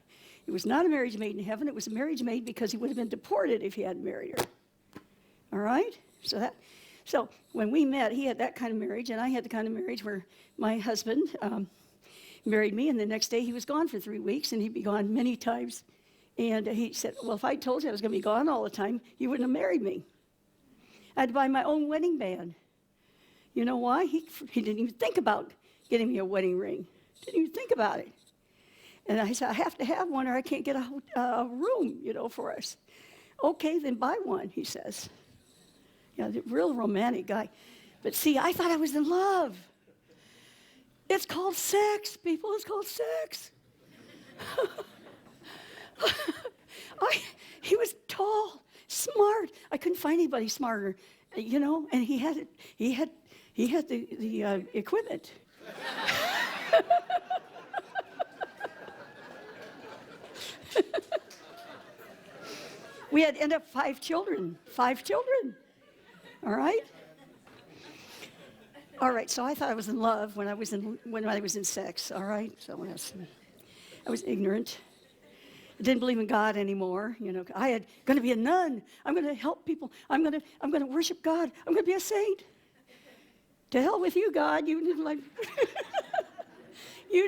It was not a marriage made in heaven. It was a marriage made because he would have been deported if he hadn't married her. All right? So when we met, he had that kind of marriage, and I had the kind of marriage where my husband married me, and the next day he was gone for 3 weeks, and he'd be gone many times. And he said, well, if I told you I was going to be gone all the time, you wouldn't have married me. I had to buy my own wedding band. You know why? He didn't even think about getting me a wedding ring. Didn't even think about it. And I said, I have to have one or I can't get a room, for us. Okay, then buy one, he says. The real romantic guy. But see, I thought I was in love. It's called sex, people. It's called sex. He was tall, smart. I couldn't find anybody smarter, and he had He had the equipment. We had ended up 5 children. 5 children. All right? All right, so I thought I was in love when I was in sex, all right? So I was ignorant. I didn't believe in God anymore. You know, I had going to be a nun. I'm going to help people. I'm going to worship God. I'm going to be a saint. To hell with you, God. You didn't like you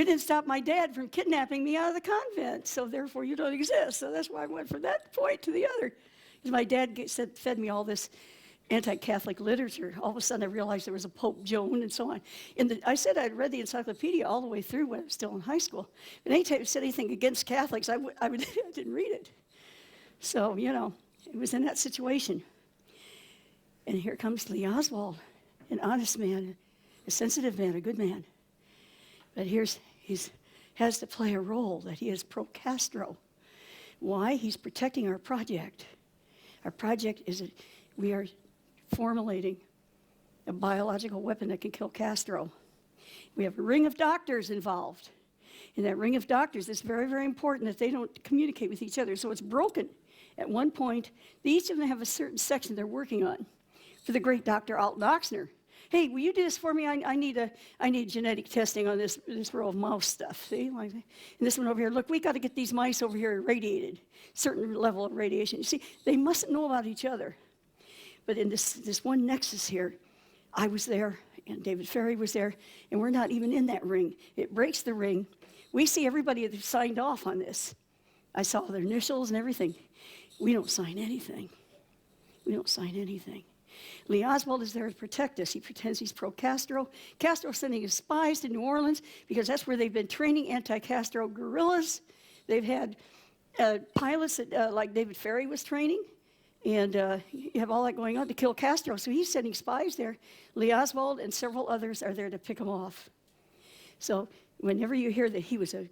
didn't stop my dad from kidnapping me out of the convent. So therefore you don't exist. So that's why I went from that point to the other. Because my dad fed me all this anti-Catholic literature. All of a sudden I realized there was a Pope Joan and so on. I said I'd read the encyclopedia all the way through when I was still in high school. But anytime it said anything against Catholics, I didn't read it. So, you know, it was in that situation. And here comes Lee Oswald, an honest man, a sensitive man, a good man. But he has to play a role that he is pro-Castro. Why? He's protecting our project. Our project is we are formulating a biological weapon that can kill Castro. We have a ring of doctors involved. In that ring of doctors, it's very, very important that they don't communicate with each other. So it's broken. At one point, each of them have a certain section they're working on. For the great Dr. Alton Oxner, hey, will you do this for me? I need genetic testing on this row of mouse stuff. See, like, and this one over here. Look, we got to get these mice over here irradiated, certain level of radiation. You see, they mustn't know about each other. But in this one nexus here, I was there, and Judyth Vary was there, and we're not even in that ring. It breaks the ring. We see everybody that signed off on this. I saw their initials and everything. We don't sign anything. We don't sign anything. Lee Oswald is there to protect us. He pretends he's pro-Castro. Castro's sending his spies to New Orleans because that's where they've been training anti-Castro guerrillas. They've had pilots that, like Judyth Vary was training, and you have all that going on to kill Castro. So he's sending spies there. Lee Oswald and several others are there to pick him off. So whenever you hear that he was a,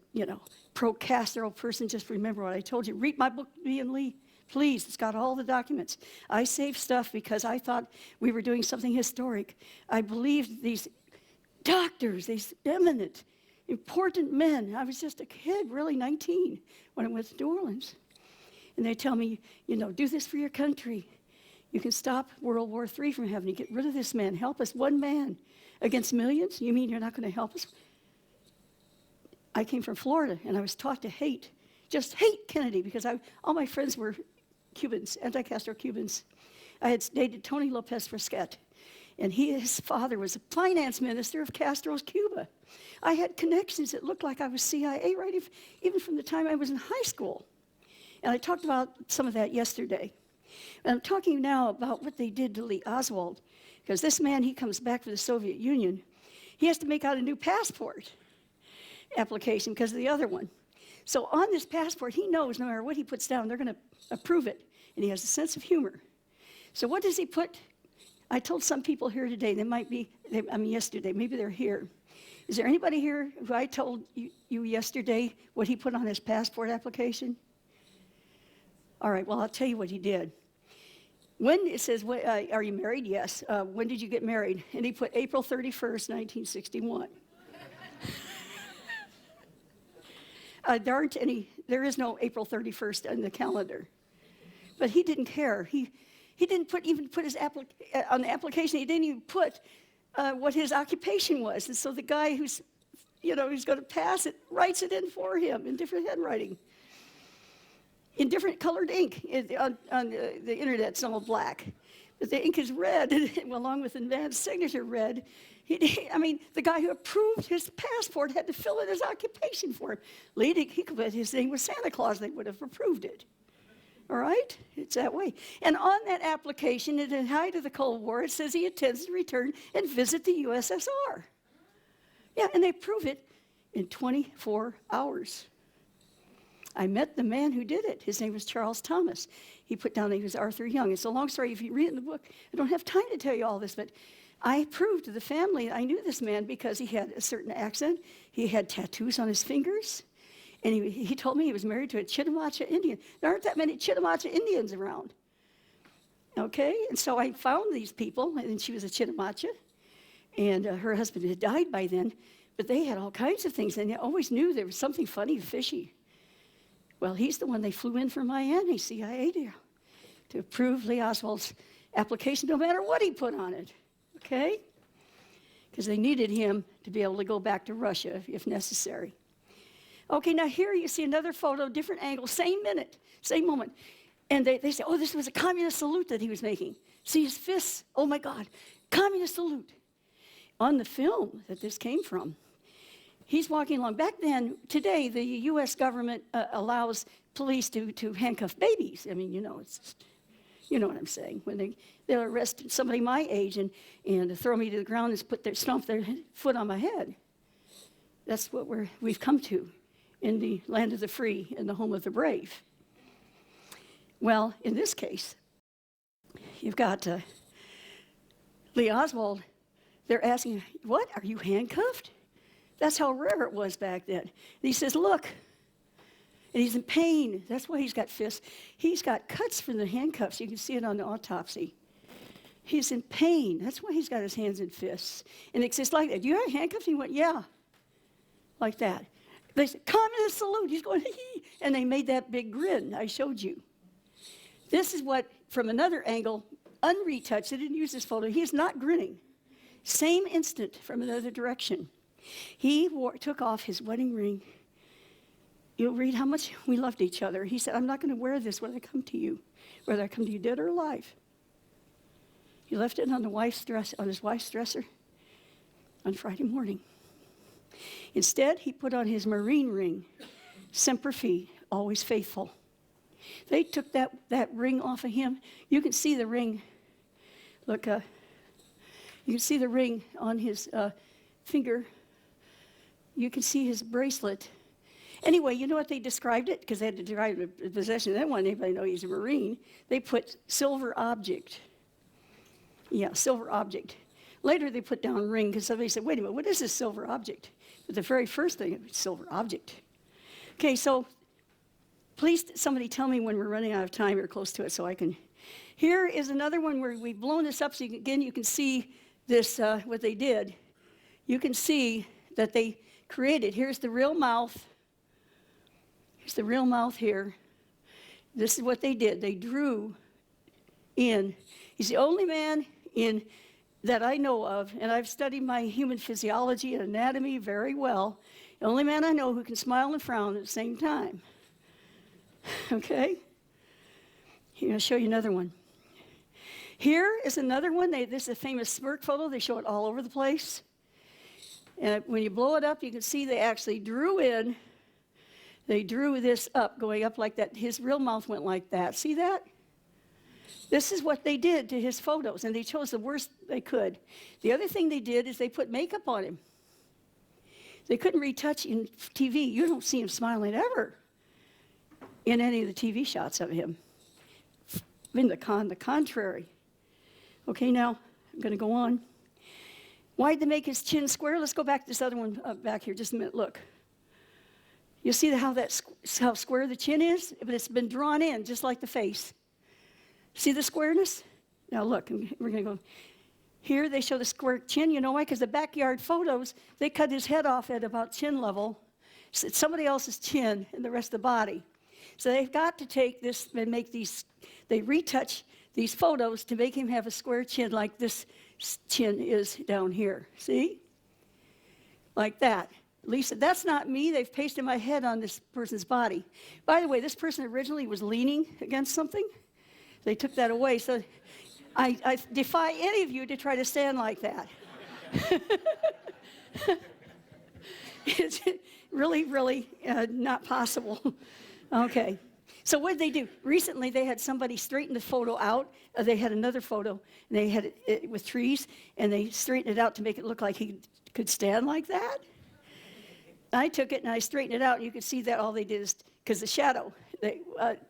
pro-Castro person, just remember what I told you. Read my book, Lee and Lee. Please, it's got all the documents. I saved stuff because I thought we were doing something historic. I believed these doctors, these eminent, important men. I was just a kid, really 19, when I went to New Orleans. And they tell me, do this for your country. You can stop World War III from happening. Get rid of this man. Help us. One man against millions? You mean you're not going to help us? I came from Florida, and I was taught to hate. Just hate Kennedy, because all my friends were Cubans, anti-Castro Cubans. I had dated Tony Lopez Fresquet, and his father was a finance minister of Castro's Cuba. I had connections that looked like I was CIA, right, even from the time I was in high school. And I talked about some of that yesterday. And I'm talking now about what they did to Lee Oswald, because this man, he comes back from the Soviet Union. He has to make out a new passport application because of the other one. So on this passport, he knows no matter what he puts down, they're going to approve it. And he has a sense of humor. So what does he put? I told some people here today, yesterday, maybe they're here. Is there anybody here who I told you yesterday what he put on his passport application? All right, well, I'll tell you what he did. When it says, are you married? Yes. When did you get married? And he put April 31st, 1961. There is no April 31st in the calendar. But he didn't care. He didn't even put his on the application, he didn't even put what his occupation was. And so the guy who's going to pass it, writes it in for him in different handwriting. In different colored ink. On the internet, it's all black. But the ink is red, along with the man's signature red. The guy who approved his passport had to fill in his occupation for him. He could put his name was Santa Claus, they would have approved it. All right? It's that way. And on that application, at the height of the Cold War, it says he intends to return and visit the USSR. Yeah, and they prove it in 24 hours. I met the man who did it. His name was Charles Thomas. He put down that he was Arthur Young. It's a long story. If you read it in the book, I don't have time to tell you all this, but I proved to the family I knew this man because he had a certain accent. He had tattoos on his fingers. And he told me he was married to a Chitimacha Indian. There aren't that many Chitimacha Indians around. Okay, and so I found these people, and she was a Chitimacha, and her husband had died by then, but they had all kinds of things, and they always knew there was something funny, fishy. Well, he's the one they flew in from Miami, CIA, to approve Lee Oswald's application, no matter what he put on it, okay? Because they needed him to be able to go back to Russia if necessary. Okay, now here you see another photo, different angle, same minute, same moment. And they say, oh, this was a communist salute that he was making. See his fists? Oh my God, communist salute. On the film that this came from, he's walking along. Back then, today, the US government allows police to handcuff babies. I mean, you know, it's just, you know what I'm saying. When they'll arrest somebody my age and throw me to the ground and stomp their foot on my head. That's what we've come to in the land of the free and the home of the brave. Well, in this case, you've got Lee Oswald. They're asking, what, are you handcuffed? That's how rare it was back then. And he says, look, and he's in pain. That's why he's got fists. He's got cuts from the handcuffs. You can see it on the autopsy. He's in pain. That's why he's got his hands in fists. And it's just like that. Do you have handcuffs? He went, yeah, like that. They said, communist salute. He's going, hee. And they made that big grin I showed you. This is what, from another angle, unretouched, they didn't use this photo, he is not grinning. Same instant from another direction. He took off his wedding ring. You'll read how much we loved each other. He said, I'm not going to wear this when I come to you, whether I come to you dead or alive. He left it on his wife's dresser on Friday morning. Instead, he put on his Marine ring, Semper Fi, always faithful. They took that ring off of him. You can see the ring. Look, you can see the ring on his finger. You can see his bracelet. Anyway, you know what they described it? Because they had to describe the possession. They didn't want anybody to know he's a Marine. They put silver object. Yeah, silver object. Later they put down ring because somebody said, wait a minute, what is this silver object? But the very first thing, silver object. Okay, so please, somebody tell me when we're running out of time or close to it so I can. Here is another one where we've blown this up so you can see this, what they did. You can see that they created, here's the real mouth. Here's the real mouth here. This is what they did. They drew in. He's the only man that I know of, and I've studied my human physiology and anatomy very well, the only man I know who can smile and frown at the same time. Okay? Here, I'll show you another one. Here is another one. This is a famous smirk photo. They show it all over the place. And when you blow it up, you can see they actually drew in. They drew this up, going up like that. His real mouth went like that. See that? This is what they did to his photos, and they chose the worst they could. The other thing they did is they put makeup on him. They couldn't retouch in TV. You don't see him smiling ever in any of the TV shots of him. In the contrary. Okay, now I'm going to go on. Why'd they make his chin square? Let's go back to this other one back here just a minute. Look. You see how square the chin is? But it's been drawn in just like the face. See the squareness? Now look, we're going to go. Here they show the square chin. You know why? Because the backyard photos, they cut his head off at about chin level. So it's somebody else's chin and the rest of the body. So they've got to take this and make these, they retouch these photos to make him have a square chin like this chin is down here. See? Like that. Lisa, that's not me. They've pasted my head on this person's body. By the way, this person originally was leaning against something. They took that away. So I defy any of you to try to stand like that. It's really, really not possible. Okay. So what did they do? Recently, they had somebody straighten the photo out. They had another photo, and they had it with trees, and they straightened it out to make it look like he could stand like that. I took it, and I straightened it out, and you could see that all they did is, because the shadow, they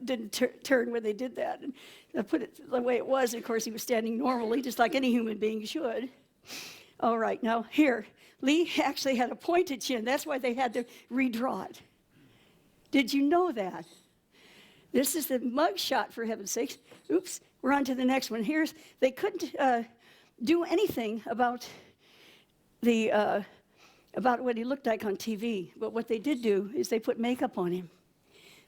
didn't turn when they did that. And I put it the way it was, and of course, he was standing normally, just like any human being should. All right, now here, Lee actually had a pointed chin. That's why they had to redraw it. Did you know that? This is the mug shot, for heaven's sakes. Oops, we're on to the next one. They couldn't do anything about what he looked like on TV, but what they did do is they put makeup on him.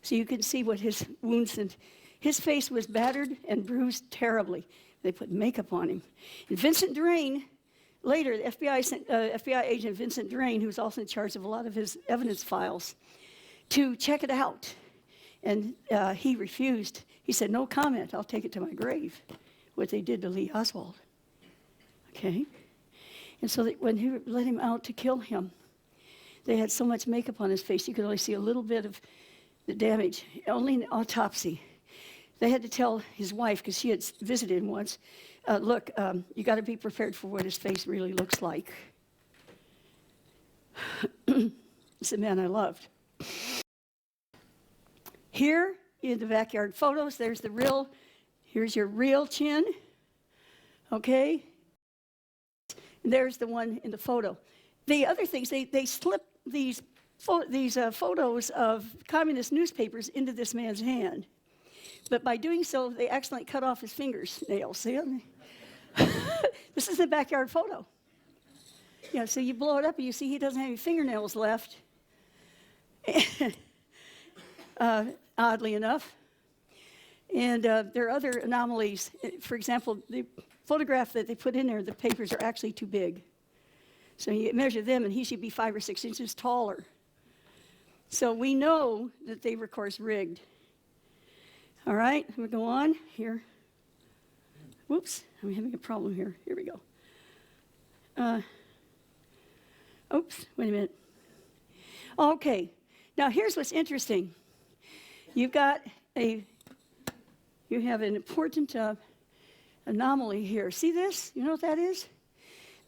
So you can see what his wounds, and his face was battered and bruised terribly. They put makeup on him. And Vincent Drain, later, the FBI agent Vincent Drain, who was also in charge of a lot of his evidence files, to check it out. And he refused. He said, no comment, I'll take it to my grave, what they did to Lee Oswald. Okay? And so when he let him out to kill him, they had so much makeup on his face, you could only see a little bit of the damage, only in autopsy. They had to tell his wife, because she had visited him once, look, you got to be prepared for what his face really looks like. It's the man I loved. Here in the backyard photos, here's your real chin, okay? And there's the one in the photo. The other things, they slipped these photos of communist newspapers into this man's hand. But by doing so, they accidentally cut off his fingernails. See? This is the backyard photo. Yeah, so you blow it up and you see he doesn't have any fingernails left. Oddly enough. And there are other anomalies. For example, the photograph that they put in there, the papers are actually too big. So you measure them and he should be 5 or 6 inches taller. So we know that they were, of course, rigged. All right, I'm going to go on here. Whoops, I'm having a problem here. Here we go. Oops, wait a minute. Okay, now here's what's interesting. You have an important anomaly here. See this? You know what that is?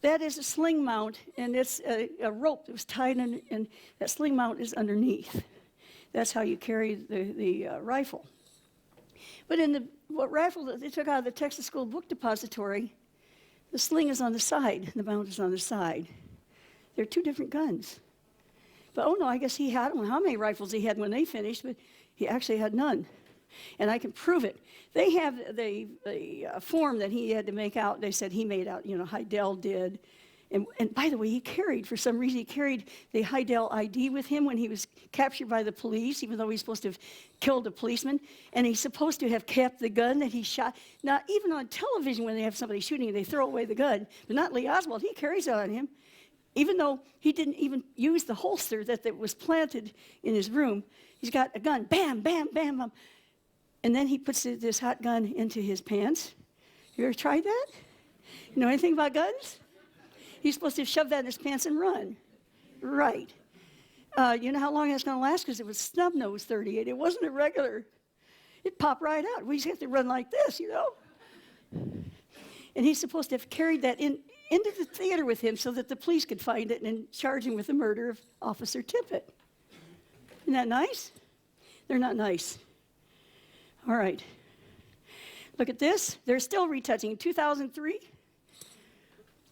That is a sling mount, and it's a rope that was tied in, and that sling mount is underneath. That's how you carry the rifle. But in what rifle that they took out of the Texas School Book Depository, the sling is on the side, and the mount is on the side. They're two different guns. But oh no, I guess I don't know how many rifles he had when they finished, but he actually had none. And I can prove it. They have the form that he had to make out. They said he made out, Heidel did. And by the way, for some reason, he carried the Heidel ID with him when he was captured by the police, even though he was supposed to have killed a policeman. And he's supposed to have kept the gun that he shot. Now, even on television, when they have somebody shooting, they throw away the gun. But not Lee Oswald. He carries it on him. Even though he didn't even use the holster that was planted in his room, he's got a gun. Bam, bam, bam, bam. And then he puts this hot gun into his pants. You ever tried that? You know anything about guns? He's supposed to shove that in his pants and run. Right. You know how long that's going to last? Because it was snub-nose 38. It wasn't a regular. It popped right out. We just have to run like this, And he's supposed to have carried that into the theater with him so that the police could find it and charge him with the murder of Officer Tippett. Isn't that nice? They're not nice. All right. Look at this. They're still retouching. 2003.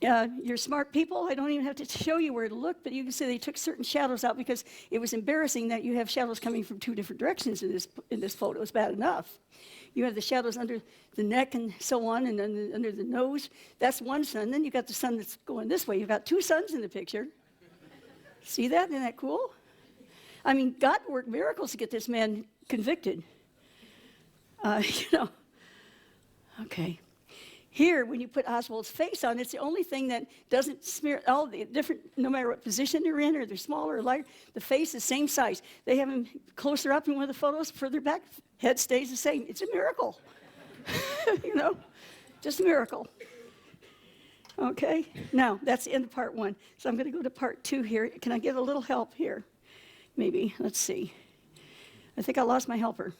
You're smart people. I don't even have to show you where to look, but you can see they took certain shadows out because it was embarrassing that you have shadows coming from two different directions in this photo. It's bad enough. You have the shadows under the neck and so on, and then under the nose. That's one sun. Then you got the sun that's going this way. You've got two suns in the picture. See that? Isn't that cool? I mean, God worked miracles to get this man convicted. Okay. Here, when you put Oswald's face on, it's the only thing that doesn't smear all the different, no matter what position they're in, or they're smaller or lighter, the face is same size. They have him closer up in one of the photos, further back, head stays the same. It's a miracle. Just a miracle. Okay, now that's the end of part 1. So I'm going to go to part 2 here. Can I get a little help here? Maybe, let's see. I think I lost my helper.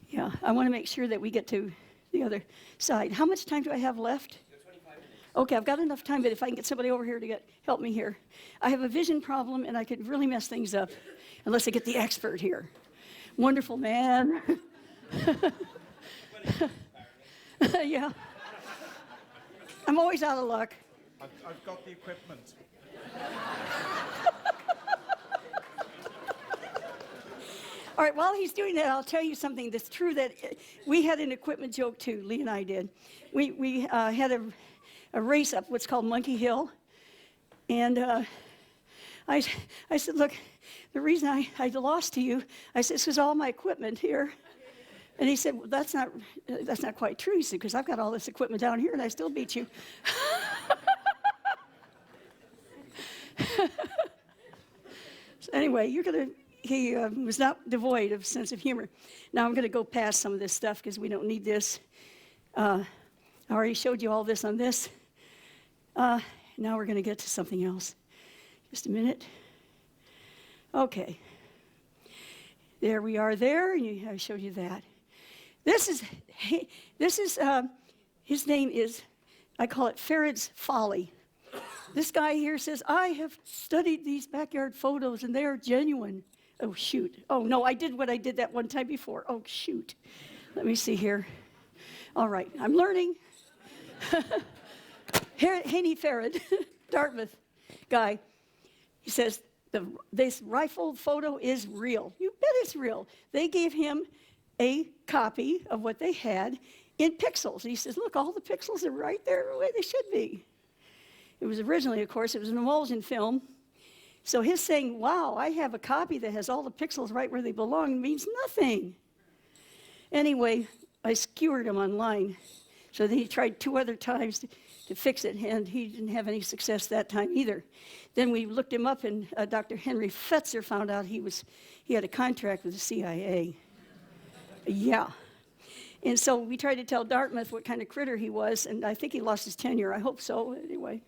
Yeah, I want to make sure that we get to the other side. How much time do I have left? 25 minutes. Okay, I've got enough time, but if I can get somebody over here to help me here. I have a vision problem, and I could really mess things up unless I get the expert here. Wonderful man. Yeah. I'm always out of luck. I've got the equipment. All right, while he's doing that, I'll tell you something that's true that we had an equipment joke too, Lee and I did. We had a race up what's called Monkey Hill. And I said, look, the reason I lost to you, I said, this is all my equipment here. And he said, well, that's not quite true. He said, because I've got all this equipment down here and I still beat you. So anyway, he was not devoid of sense of humor. Now I'm going to go past some of this stuff because we don't need this. I already showed you all this on this. Now we're going to get to something else. Just a minute. Okay. There we are there, and I showed you that. His name is, I call it Farad's Folly. This guy here says, I have studied these backyard photos, and they are genuine. Oh, shoot. Oh, no, I did what I did that one time before. Oh, shoot. Let me see here. All right, I'm learning. Haney Farad, Dartmouth guy, he says, this rifle photo is real. You bet it's real. They gave him a copy of what they had in pixels. And he says, look, all the pixels are right there the way they should be. It was originally, of course, it was an emulsion film. So his saying, wow, I have a copy that has all the pixels right where they belong means nothing. Anyway, I skewered him online. So then he tried 2 other times to fix it, and he didn't have any success that time either. Then we looked him up, and Dr. Henry Fetzer found out he had a contract with the CIA. Yeah. And so we tried to tell Dartmouth what kind of critter he was, and I think he lost his tenure. I hope so, anyway.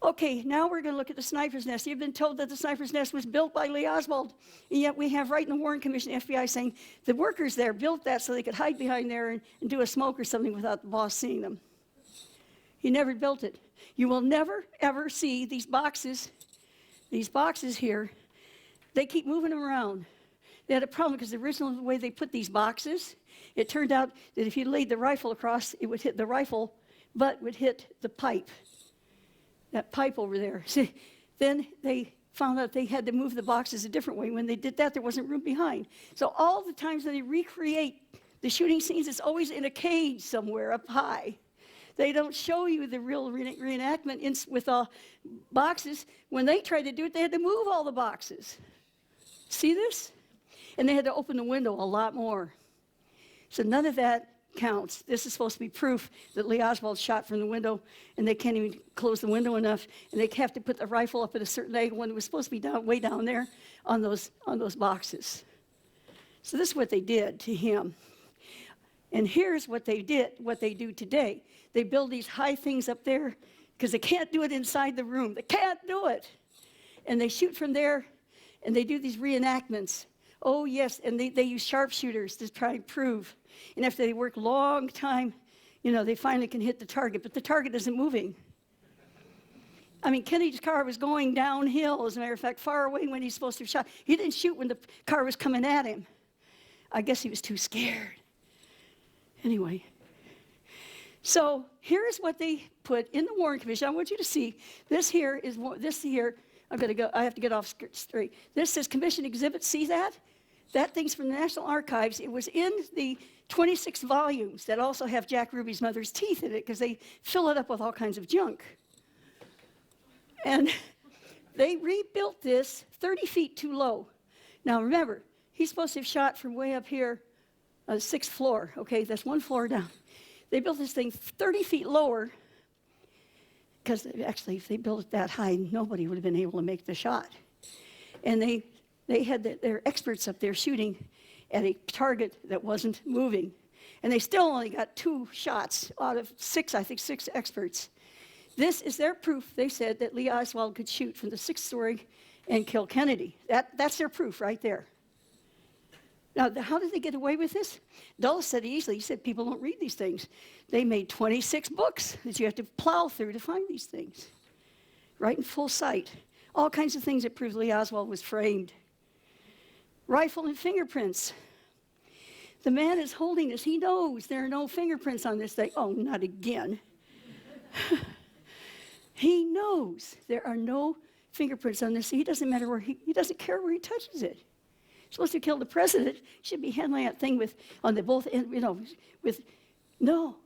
Okay, now we're going to look at the sniper's nest. You've been told that the sniper's nest was built by Lee Oswald, and yet we have right in the Warren Commission, FBI, saying the workers there built that so they could hide behind there and do a smoke or something without the boss seeing them. He never built it. You will never, ever see these boxes here. They keep moving them around. They had a problem because originally the way they put these boxes, it turned out that if you laid the rifle across, it would hit the rifle, butt would hit the pipe. That pipe over there. See, then they found out they had to move the boxes a different way. When they did that, there wasn't room behind. So all the times that they recreate the shooting scenes, it's always in a cage somewhere up high. They don't show you the real reenactment with boxes. When they tried to do it, they had to move all the boxes. See this? And they had to open the window a lot more. So none of that counts. This is supposed to be proof that Lee Oswald shot from the window, and they can't even close the window enough, and they have to put the rifle up at a certain angle when it was supposed to be way down there on those boxes. So this is what they did to him. And here's what they do today. They build these high things up there because they can't do it inside the room. They can't do it. And they shoot from there, and they do these reenactments. Oh, yes, and they use sharpshooters to try and prove. And after they work a long time, they finally can hit the target, but the target isn't moving. I mean, Kennedy's car was going downhill, as a matter of fact, far away when he's supposed to have shot. He didn't shoot when the car was coming at him. I guess he was too scared. Anyway, so here's what they put in the Warren Commission. I want you to see, this here, I have to get off straight. This says Commission Exhibit, see that? That thing's from the National Archives. It was in the 26 volumes that also have Jack Ruby's mother's teeth in it because they fill it up with all kinds of junk. And they rebuilt this 30 feet too low. Now remember, he's supposed to have shot from way up here on the 6th floor. Okay, that's 1 floor down. They built this thing 30 feet lower because actually if they built it that high, nobody would have been able to make the shot. And they had their experts up there shooting at a target that wasn't moving. And they still only got 2 shots out of 6, I think 6 experts. This is their proof, they said, that Lee Oswald could shoot from the 6th story and kill Kennedy. That's their proof right there. Now, how did they get away with this? Dulles said easily, he said people don't read these things. They made 26 books that you have to plow through to find these things. Right in full sight. All kinds of things that prove Lee Oswald was framed. Rifle and fingerprints. The man is holding this. He knows there are no fingerprints on this thing. Oh, not again. He knows there are no fingerprints on this. He doesn't matter where he doesn't care where he touches it. supposed to kill the president. Should be handling that thing with, on the both end, no.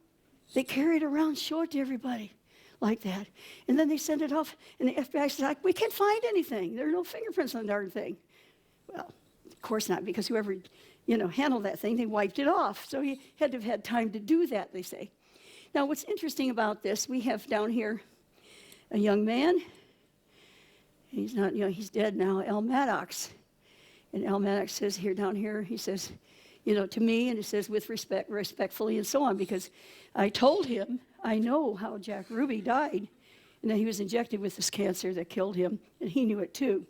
They carry it around, show it to everybody like that. And then they send it off, and the FBI says, we can't find anything. There are no fingerprints on the darn thing. Well, of course not, because whoever, handled that thing, they wiped it off. So he had to have had time to do that, they say. Now, what's interesting about this, we have down here a young man. He's not young, he's dead now, L. Maddox. And L. Maddox says down here, he says, to me, and he says, with respect, respectfully, and so on, because I told him, I know how Jack Ruby died, and that he was injected with this cancer that killed him, and he knew it too.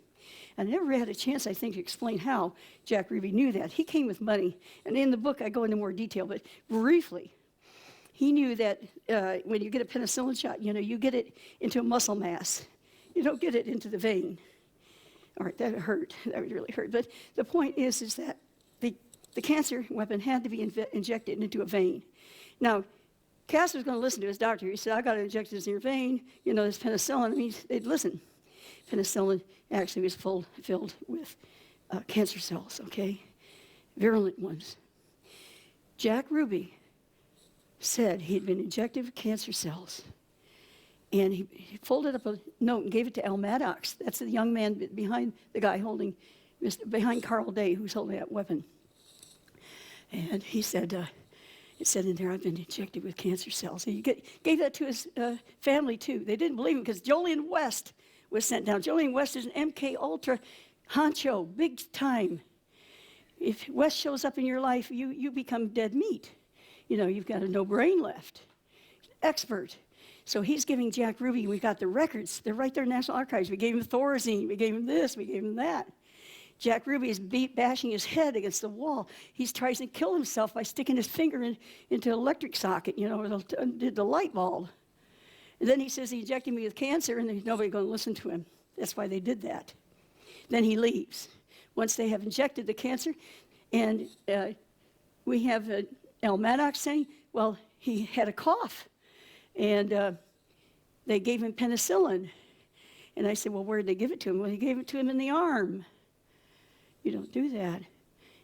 And I never had a chance, I think, to explain how Jack Ruby knew that. He came with money, and in the book I go into more detail, but briefly, he knew that when you get a penicillin shot, you get it into a muscle mass. You don't get it into the vein. All right, that hurt. That would really hurt. But the point is that the cancer weapon had to be injected into a vein. Now, Cass was going to listen to his doctor. He said, I got to inject this in your vein. This penicillin. I mean, they'd listen. Penicillin actually was filled with cancer cells, okay? Virulent ones. Jack Ruby said he'd been injected with cancer cells. And he folded up a note and gave it to L. Maddox. That's the young man behind the guy behind Carl Day, who's holding that weapon. And he said, it said in there, I've been injected with cancer cells. And he gave that to his family, too. They didn't believe him because Jolene West was sent down. Jolene West is an MK Ultra honcho, big time. If West shows up in your life, you become dead meat. You've got no brain left. Expert. So he's giving Jack Ruby, we got the records. They're right there in National Archives. We gave him Thorazine. We gave him this. We gave him that. Jack Ruby is bashing his head against the wall. He tries to kill himself by sticking his finger into an electric socket, did the light bulb. And then he says he injected me with cancer, and there's nobody going to listen to him. That's why they did that. Then he leaves. Once they have injected the cancer, and we have L. Maddox saying, well, he had a cough. And they gave him penicillin. And I said, well, where did they give it to him? Well, they gave it to him in the arm. You don't do that.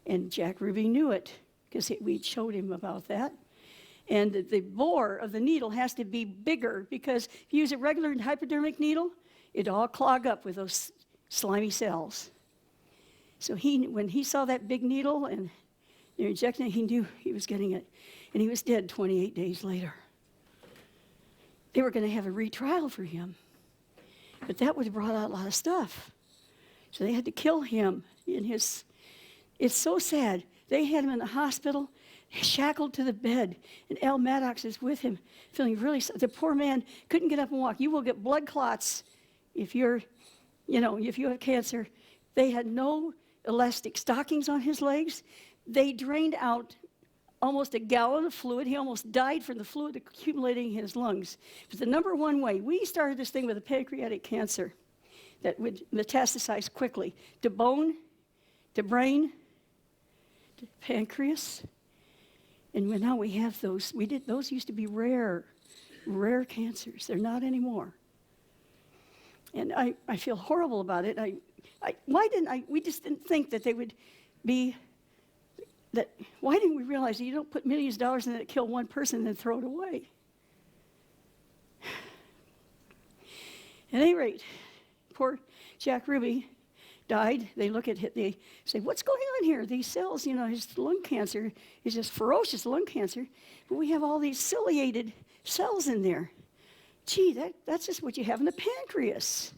And Jack Ruby knew it, because we showed him about that. And the bore of the needle has to be bigger, because if you use a regular hypodermic needle, it'd all clog up with those slimy cells. So when he saw that big needle and they're injecting it, he knew he was getting it. And he was dead 28 days later. They were going to have a retrial for him. But that would have brought out a lot of stuff. So they had to kill him it's so sad. They had him in the hospital, shackled to the bed, and L. Maddox is with him, feeling really sad. The poor man couldn't get up and walk. You will get blood clots if if you have cancer. They had no elastic stockings on his legs. They drained out almost a gallon of fluid. He almost died from the fluid accumulating in his lungs. But the number one way, we started this thing with a pancreatic cancer that would metastasize quickly to bone, to brain, to pancreas. And now we have those. Those used to be rare cancers. They're not anymore. And I feel horrible about it. We just didn't think that they would be, why didn't we realize that you don't put millions of dollars in it to kill one person and then throw it away? At any rate, poor Jack Ruby died. They look at it, they say, what's going on here? These cells, his lung cancer is just ferocious lung cancer, but we have all these ciliated cells in there. Gee, that's just what you have in the pancreas.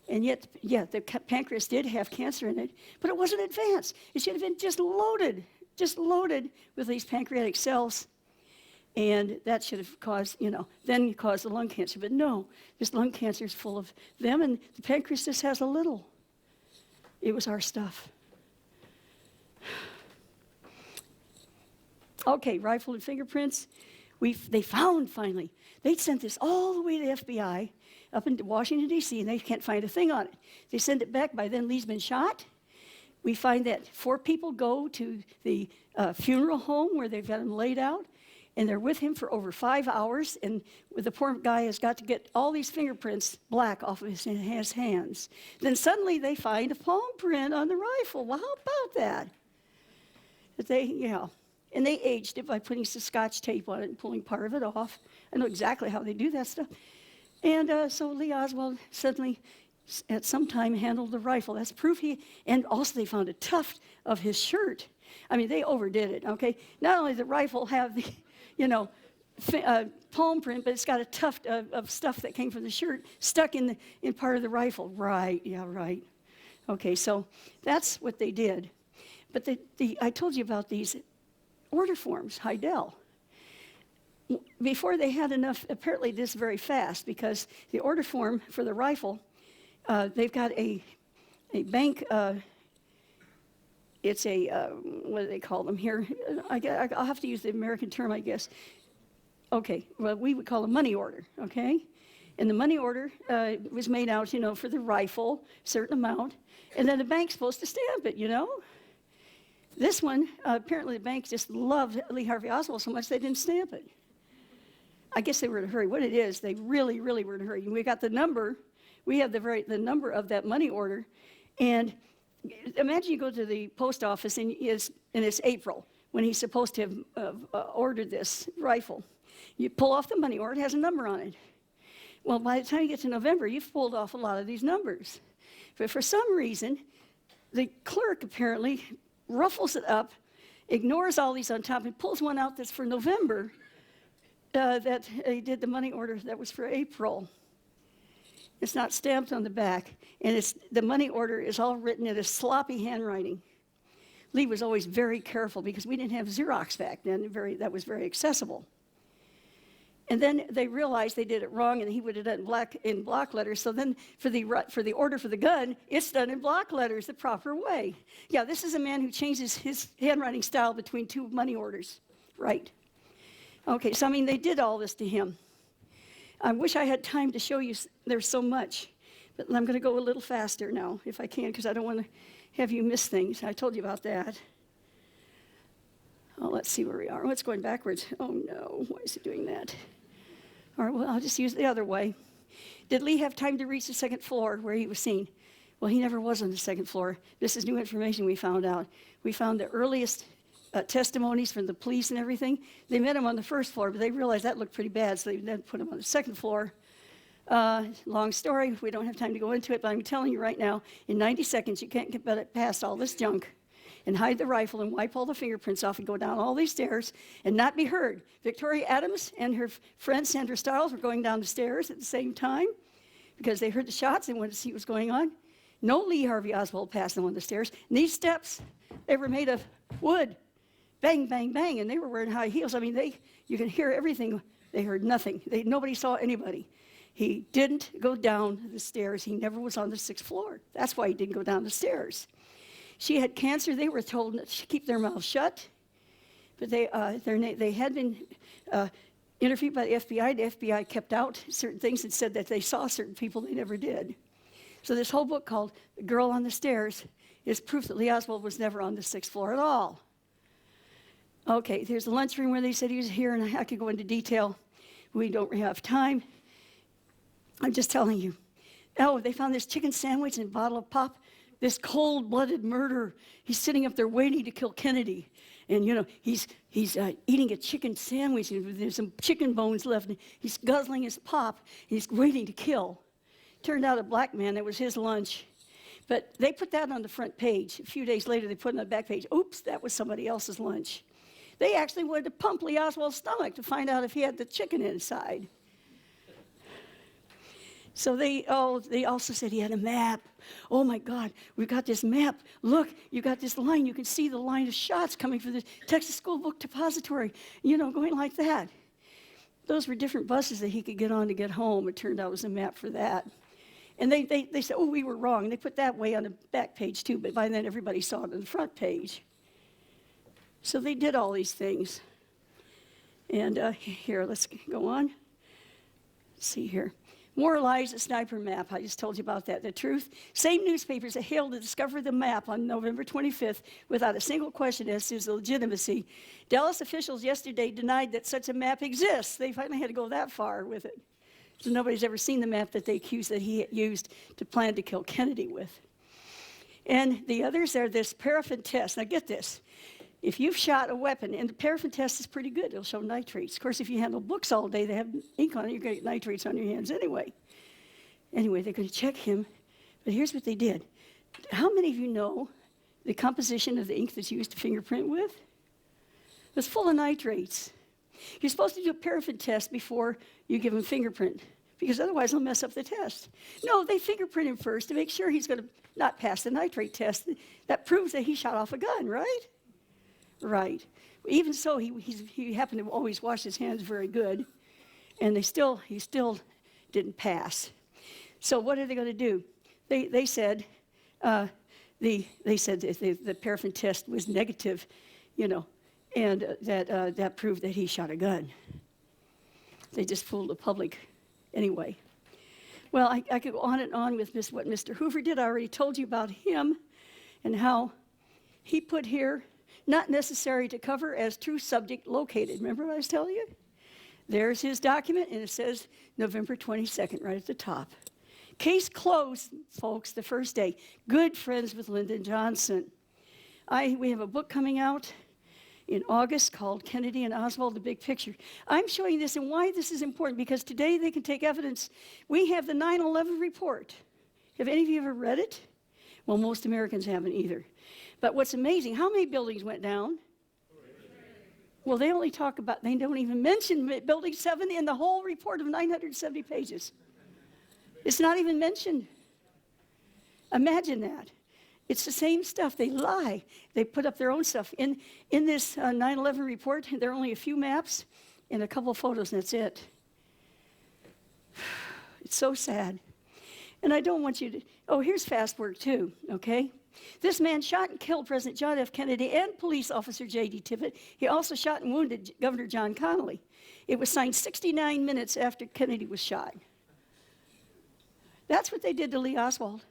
And yet, the pancreas did have cancer in it, but it wasn't advanced. It should have been just loaded with these pancreatic cells. And that should have caused, then caused the lung cancer. But no, this lung cancer is full of them, and the pancreas just has a little. It was our stuff. Okay, rifle and fingerprints. They found, finally. They'd sent this all the way to the FBI up into Washington, D.C., and they can't find a thing on it. They send it back. By then, Lee's been shot. We find that 4 people go to the funeral home where they've got him laid out, and they're with him for over 5 hours, and the poor guy has got to get all these fingerprints black off of his hands. Then suddenly they find a palm print on the rifle. Well, how about that? And they aged it by putting some Scotch tape on it and pulling part of it off. I know exactly how they do that stuff. And so Lee Oswald suddenly, at some time, handled the rifle. That's proof and also they found a tuft of his shirt. I mean, they overdid it, okay? Not only did the rifle have the, palm print, but it's got a tuft of stuff that came from the shirt stuck in part of the rifle. Right, yeah, right. Okay, so that's what they did. But I told you about these order forms, Heidel. Before they had enough, apparently this very fast, because the order form for the rifle, they've got a bank, it's what do they call them here? I'll have to use the American term, I guess. Okay, well, we would call a money order, okay? And the money order was made out, for the rifle, certain amount, and then the bank's supposed to stamp it, This one, apparently the bank just loved Lee Harvey Oswald so much they didn't stamp it. I guess they were in a hurry. What it is, they really, really were in a hurry. And we got the number. We have the number of that money order. And imagine you go to the post office and it's April when he's supposed to have ordered this rifle. You pull off the money order, it has a number on it. Well, by the time you get to November, you've pulled off a lot of these numbers. But for some reason, the clerk apparently ruffles it up, ignores all these on top, and pulls one out that's for November that he did the money order that was for April. It's not stamped on the back, and the money order is all written in a sloppy handwriting. Lee was always very careful because we didn't have Xerox back then. That was very accessible. And then they realized they did it wrong, and he would have done in block letters. So then for the order for the gun, it's done in block letters the proper way. Yeah, this is a man who changes his handwriting style between two money orders. Right. Okay, so they did all this to him. I wish I had time to show you. There's so much. But I'm going to go a little faster now, if I can, because I don't want to have you miss things. I told you about that. Oh, let's see where we are. Oh, it's going backwards. Oh, no. Why is it doing that? All right, well, I'll just use it the other way. Did Lee have time to reach the second floor where he was seen? Well, he never was on the second floor. This is new information we found out. We found the earliest testimonies from the police and everything. They met him on the first floor, but they realized that looked pretty bad, so they then put him on the second floor. Long story. We don't have time to go into it, but I'm telling you right now, in 90 seconds, you can't get past all this junk and hide the rifle and wipe all the fingerprints off and go down all these stairs and not be heard. Victoria Adams and her friend Sandra Stiles were going down the stairs at the same time because they heard the shots and wanted to see what was going on. No Lee Harvey Oswald passed them on the stairs. And these steps, they were made of wood. Bang, bang, bang, and they were wearing high heels. You can hear everything. They heard nothing. Nobody saw anybody. He didn't go down the stairs. He never was on the 6th floor. That's why he didn't go down the stairs. She had cancer. They were told to keep their mouths shut. But they had been interviewed by the FBI. The FBI kept out certain things and said that they saw certain people they never did. So this whole book called The Girl on the Stairs is proof that Lee Oswald was never on the 6th floor at all. Okay, there's the lunchroom where they said he was here, and I could go into detail. We don't have time. I'm just telling you. Oh, they found this chicken sandwich and a bottle of pop. This cold-blooded murderer. He's sitting up there waiting to kill Kennedy. And, he's eating a chicken sandwich, and there's some chicken bones left. And he's guzzling his pop. He's waiting to kill. Turned out a black man. That was his lunch. But they put that on the front page. A few days later, they put it on the back page. Oops, that was somebody else's lunch. They actually wanted to pump Lee Oswald's stomach to find out if he had the chicken inside. So they also said he had a map. Oh my God, we've got this map. Look, you got this line. You can see the line of shots coming from the Texas School Book Depository, going like that. Those were different buses that he could get on to get home. It turned out it was a map for that. And they said, oh, we were wrong. And they put that way on the back page too, but by then everybody saw it on the front page. So they did all these things. And here, let's go on. Let's see here. More lies, a sniper map. I just told you about that. The truth, same newspapers that hailed the discovery of the map on November 25th without a single question as to its legitimacy. Dallas officials yesterday denied that such a map exists. They finally had to go that far with it. So nobody's ever seen the map that they accused that he used to plan to kill Kennedy with. And the others are this paraffin test. Now get this. If you've shot a weapon, and the paraffin test is pretty good, it'll show nitrates. Of course, if you handle books all day, they have ink on it, you're going to get nitrates on your hands anyway. Anyway, they're going to check him, but here's what they did. How many of you know the composition of the ink that's used to fingerprint with? It's full of nitrates. You're supposed to do a paraffin test before you give him fingerprint, because otherwise they'll mess up the test. No, they fingerprint him first to make sure he's going to not pass the nitrate test. That proves that he shot off a gun, right? Right. Even so, he happened to always wash his hands very good, and he still didn't pass. So what are they going to do? They said the paraffin test was negative, and that proved that he shot a gun. They just fooled the public anyway. Well, I could go on and on with what Mr. Hoover did. I already told you about him and how he put here, not necessary to cover as true subject located. Remember what I was telling you? There's his document, and it says November 22nd right at the top. Case closed, folks, the first day. Good friends with Lyndon Johnson. We have a book coming out in August called Kennedy and Oswald, The Big Picture. I'm showing this and why this is important, because today they can take evidence. We have the 9/11 report. Have any of you ever read it? Well, most Americans haven't either. But what's amazing, how many buildings went down? Well, they don't even mention Building 7 in the whole report of 970 pages. It's not even mentioned. Imagine that. It's the same stuff. They lie. They put up their own stuff. In this 9/11 report, there are only a few maps and a couple of photos, and that's it. It's so sad. And I don't want you to... Oh, here's fast work, too, okay? This man shot and killed President John F. Kennedy and police officer J.D. Tippit. He also shot and wounded Governor John Connally. It was signed 69 minutes after Kennedy was shot. That's what they did to Lee Oswald.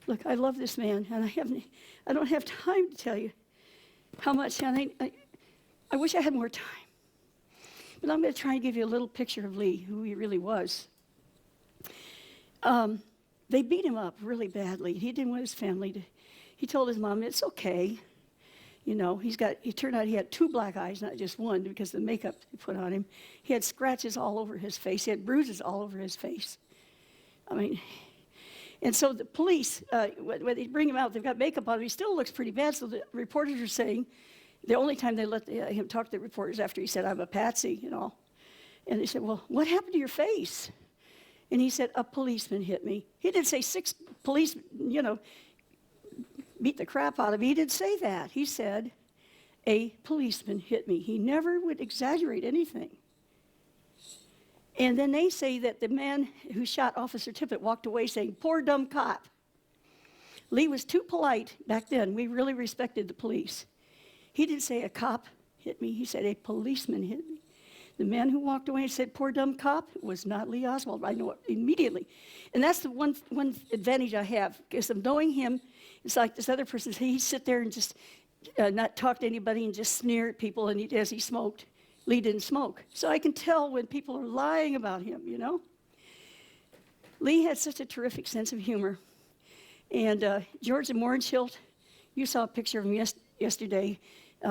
Look, I love this man, and I don't have time to tell you how much, and I wish I had more time. But I'm going to try and give you a little picture of Lee, who he really was. They beat him up really badly. He didn't want his family to... He told his mom, it's okay. It turned out he had 2 black eyes, not just one, because of the makeup they put on him. He had scratches all over his face. He had bruises all over his face. And so the police, when they bring him out, they've got makeup on him. He still looks pretty bad, so the reporters are saying, the only time they let him talk to the reporters after he said, I'm a patsy, And they said, well, what happened to your face? And he said, a policeman hit me. He didn't say 6 police, beat the crap out of me. He didn't say that. He said, a policeman hit me. He never would exaggerate anything. And then they say that the man who shot Officer Tippit walked away saying, poor dumb cop. Lee was too polite back then. We really respected the police. He didn't say a cop hit me. He said a policeman hit me. The man who walked away and said, poor dumb cop, was not Lee Oswald. I know it immediately. And that's the one advantage I have, because of knowing him. It's like this other person, he'd sit there and just not talk to anybody and just sneer at people as he smoked. Lee didn't smoke. So I can tell when people are lying about him, Lee had such a terrific sense of humor. And George Morenshield, you saw a picture of him yesterday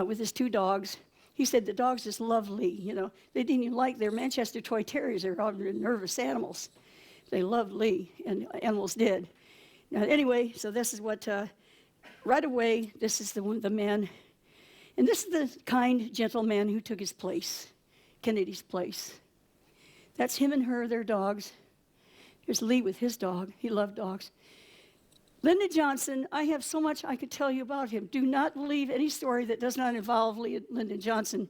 with his 2 dogs. He said the dogs just love Lee, They didn't even like their Manchester Toy Terriers. They're all nervous animals. They loved Lee, and animals did. Now, anyway, so this is what, right away, this is the man. And this is the kind, gentle man who took his place, Kennedy's place. That's him and her, their dogs. Here's Lee with his dog. He loved dogs. Lyndon Johnson, I have so much I could tell you about him. Do not believe any story that does not involve Lyndon Johnson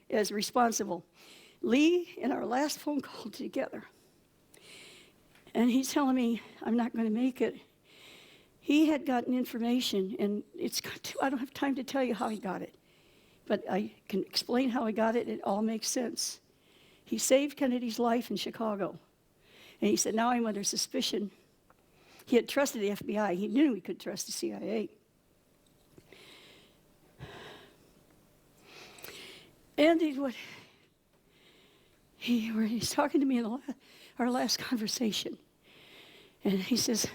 as responsible. Lee, in our last phone call together, and he's telling me I'm not going to make it. He had gotten information, and I don't have time to tell you how he got it. But I can explain how he got it. It all makes sense. He saved Kennedy's life in Chicago. And he said, now I'm under suspicion. He had trusted the FBI. He knew he could trust the CIA. And he's talking to me in our last conversation. And he says,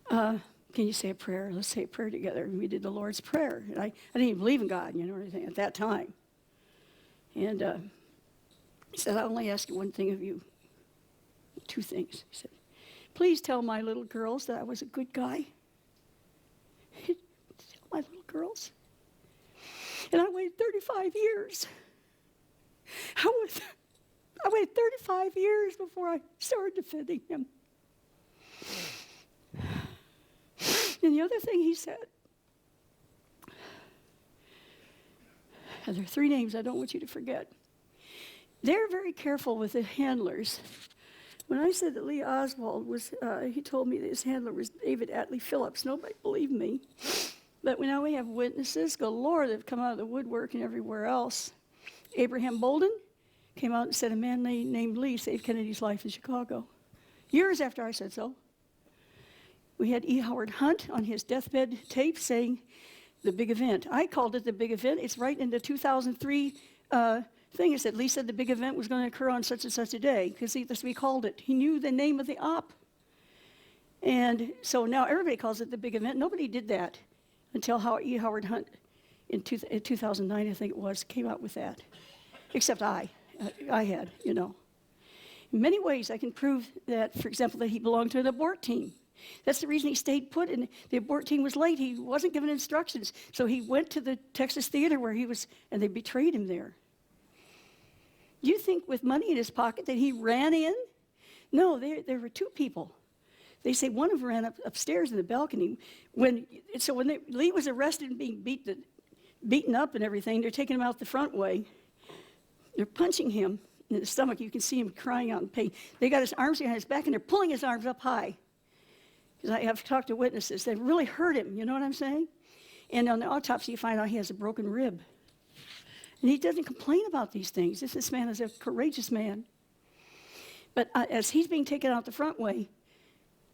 can you say a prayer? Let's say a prayer together. And we did the Lord's Prayer. And I didn't even believe in God, or anything at that time. And he said, I only ask you one thing of you. 2 things. He said, please tell my little girls that I was a good guy. Tell my little girls. And I waited 35 years. I waited 35 years before I started defending him. And the other thing he said, and there are 3 names I don't want you to forget. They're very careful with the handlers. When I said that Lee Oswald was, he told me that his handler was David Atlee Phillips. Nobody believed me. But now we have witnesses galore that have come out of the woodwork and everywhere else. Abraham Bolden came out and said a man named Lee saved Kennedy's life in Chicago. Years after I said so. We had E. Howard Hunt on his deathbed tape saying the big event. I called it the big event. It's right in the 2003 thing. It said Lee said the big event was going to occur on such and such a day, because that's what he called it. He knew the name of the op. And so now everybody calls it the big event. Nobody did that until E. Howard Hunt in 2009, I think it was, came out with that. Except I had, In many ways, I can prove that, for example, that he belonged to an abort team. That's the reason he stayed put, and the abort team was late. He wasn't given instructions. So he went to the Texas Theater where he was, and they betrayed him there. You think with money in his pocket that he ran in? No, there were 2 people. They say one of them ran upstairs in the balcony. When Lee was arrested and being beaten up and everything, they're taking him out the front way. They're punching him in the stomach. You can see him crying out in pain. They got his arms behind his back, and they're pulling his arms up high. Because I have talked to witnesses. They really hurt him, you know what I'm saying? And on the autopsy, you find out he has a broken rib. And he doesn't complain about these things. This man is a courageous man. But as he's being taken out the front way,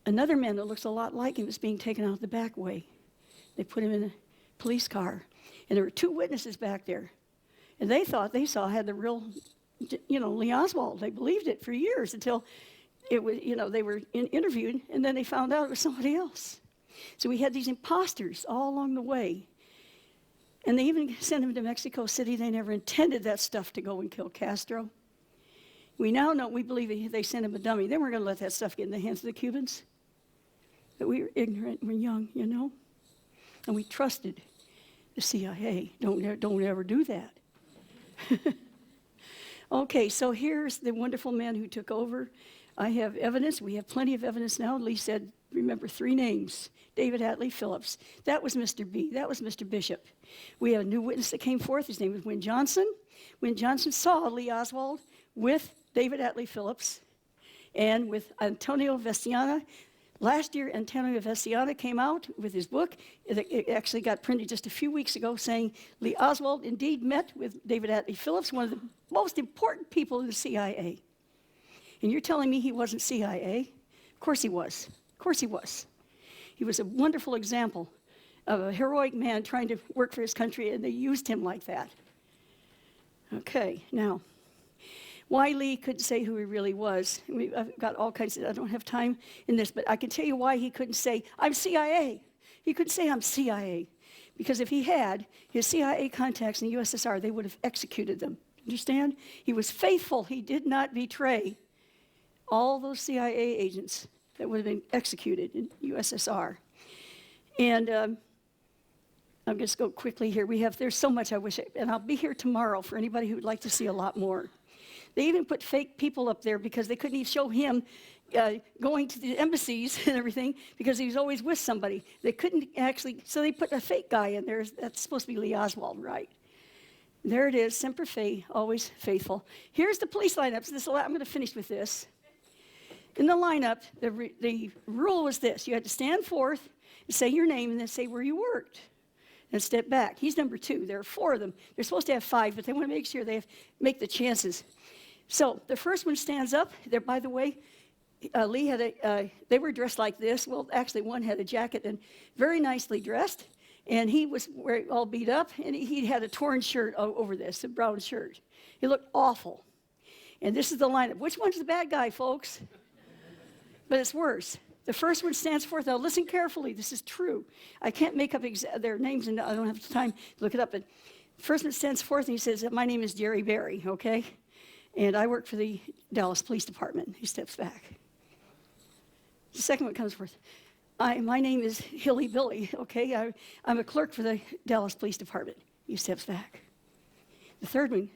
another man that looks a lot like him is being taken out the back way. They put him in a police car. And there were 2 witnesses back there. And they thought they had the real, Lee Oswald. They believed it for years until it was, they were interviewed, and then they found out it was somebody else. So we had these imposters all along the way. And they even sent him to Mexico City. They never intended that stuff to go and kill Castro. We now know, we believe they sent him a dummy. They weren't going to let that stuff get in the hands of the Cubans. But we were ignorant, we're young, And we trusted the CIA. Don't ever do that. Okay, so here's the wonderful man who took over. I have evidence. We have plenty of evidence now. Lee said, remember 3 names. David Atlee Phillips. That was Mr. B. That was Mr. Bishop. We have a new witness that came forth. His name was Win Johnson. Win Johnson saw Lee Oswald with David Atlee Phillips and with Antonio Vestiana. Last year, Antonio Vestiana came out with his book. It actually got printed just a few weeks ago saying Lee Oswald indeed met with David Atlee Phillips, one of the most important people in the CIA. And you're telling me he wasn't CIA? Of course he was. Of course he was. He was a wonderful example of a heroic man trying to work for his country, and they used him like that. Okay, now, why Lee couldn't say who he really was. I've got all kinds of, I don't have time in this, but I can tell you why he couldn't say, I'm CIA. He couldn't say, I'm CIA. Because if he had, his CIA contacts in the USSR, they would have executed them. Understand? He was faithful. He did not betray all those CIA agents that would have been executed in USSR. And I'll just go quickly here. There's so much I wish, and I'll be here tomorrow for anybody who would like to see a lot more. They even put fake people up there because they couldn't even show him going to the embassies and everything because he was always with somebody. They couldn't actually, so they put a fake guy in there. That's supposed to be Lee Oswald, right? There it is, Semper Fi, always faithful. Here's the police lineups. I'm going to finish with this. In the lineup, the rule was this. You had to stand forth and say your name and then say where you worked. And step back. He's number 2. There are 4 of them. They're supposed to have 5, but they want to make sure they make the chances. So the first one stands up. There, by the way, Lee had they were dressed like this. Well, actually, one had a jacket and very nicely dressed. And he was all beat up, and he had a torn shirt over this, a brown shirt. He looked awful. And this is the lineup. Which one's the bad guy, folks? But it's worse. The first one stands forth. Now, listen carefully. This is true. I can't make up their names, and I don't have time to look it up. But the first one stands forth, and he says, my name is Jerry Barry, okay? And I work for the Dallas Police Department. He steps back. The second one comes forth. My name is Hilly Billy, okay? I'm a clerk for the Dallas Police Department. He steps back. The third one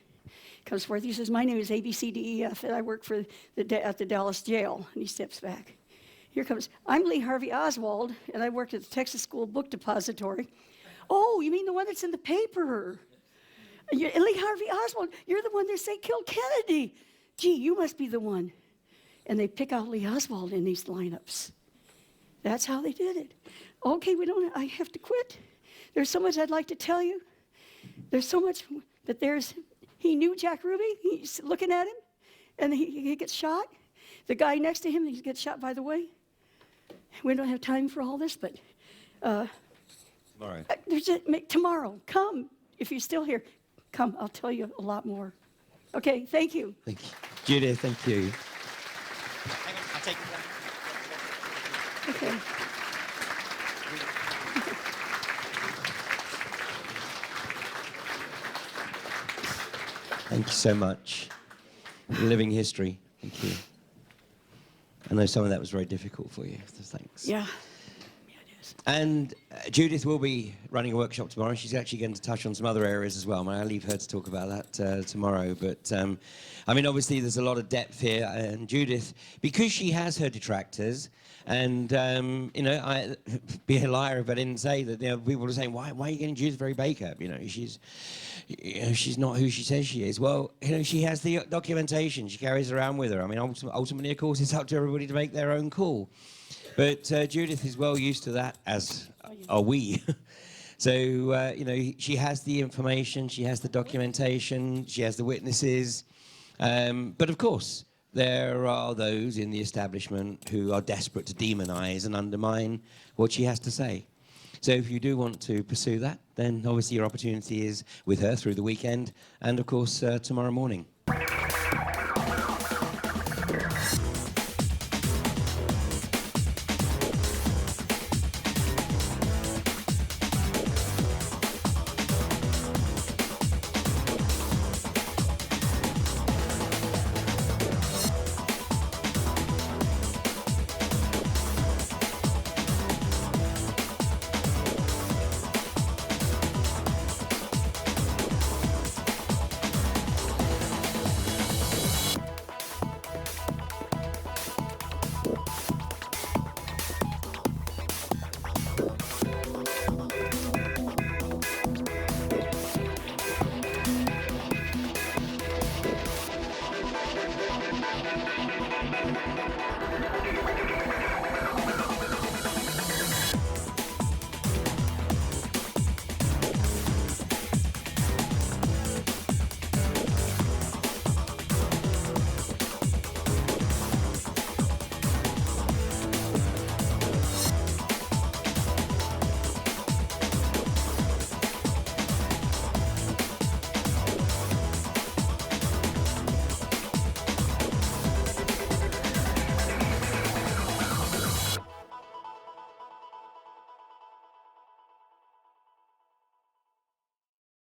comes forth. He says, my name is ABCDEF, and I work for at the Dallas jail. And he steps back. Here comes, I'm Lee Harvey Oswald, and I work at the Texas School Book Depository. Oh, you mean the one that's in the paper? Lee Harvey Oswald, you're the one that say killed Kennedy. Gee, you must be the one. And they pick out Lee Oswald in these lineups. That's how they did it. Okay, I have to quit. There's so much I'd like to tell you. There's so much, but he knew Jack Ruby. He's looking at him, and he gets shot. The guy next to him, he gets shot, by the way. We don't have time for all this, but tomorrow, come. If you're still here, come. I'll tell you a lot more. Okay, thank you. Thank you. Judyth, thank you. Hang on, I'll take it down. Okay. Thank you so much. Living history. Thank you. I know some of that was very difficult for you, so thanks. Yeah. Yeah, it is. And Judyth will be running a workshop tomorrow. She's actually going to touch on some other areas as well. I'll leave her to talk about that tomorrow. But, I mean, obviously, there's a lot of depth here. And Judyth, because she has her detractors, and, you know, I'd be a liar if I didn't say that, you know, people are saying, why are you getting Judyth Vary Baker? You know, she's not who she says she is. Well, you know, she has the documentation. She carries around with her. I mean, ultimately, of course, it's up to everybody to make their own call. But Judyth is well used to that, as are we. So, you know, she has the information, she has the documentation, she has the witnesses. But of course, there are those in the establishment who are desperate to demonize and undermine what she has to say. So if you do want to pursue that, then obviously your opportunity is with her through the weekend and, of course, tomorrow morning.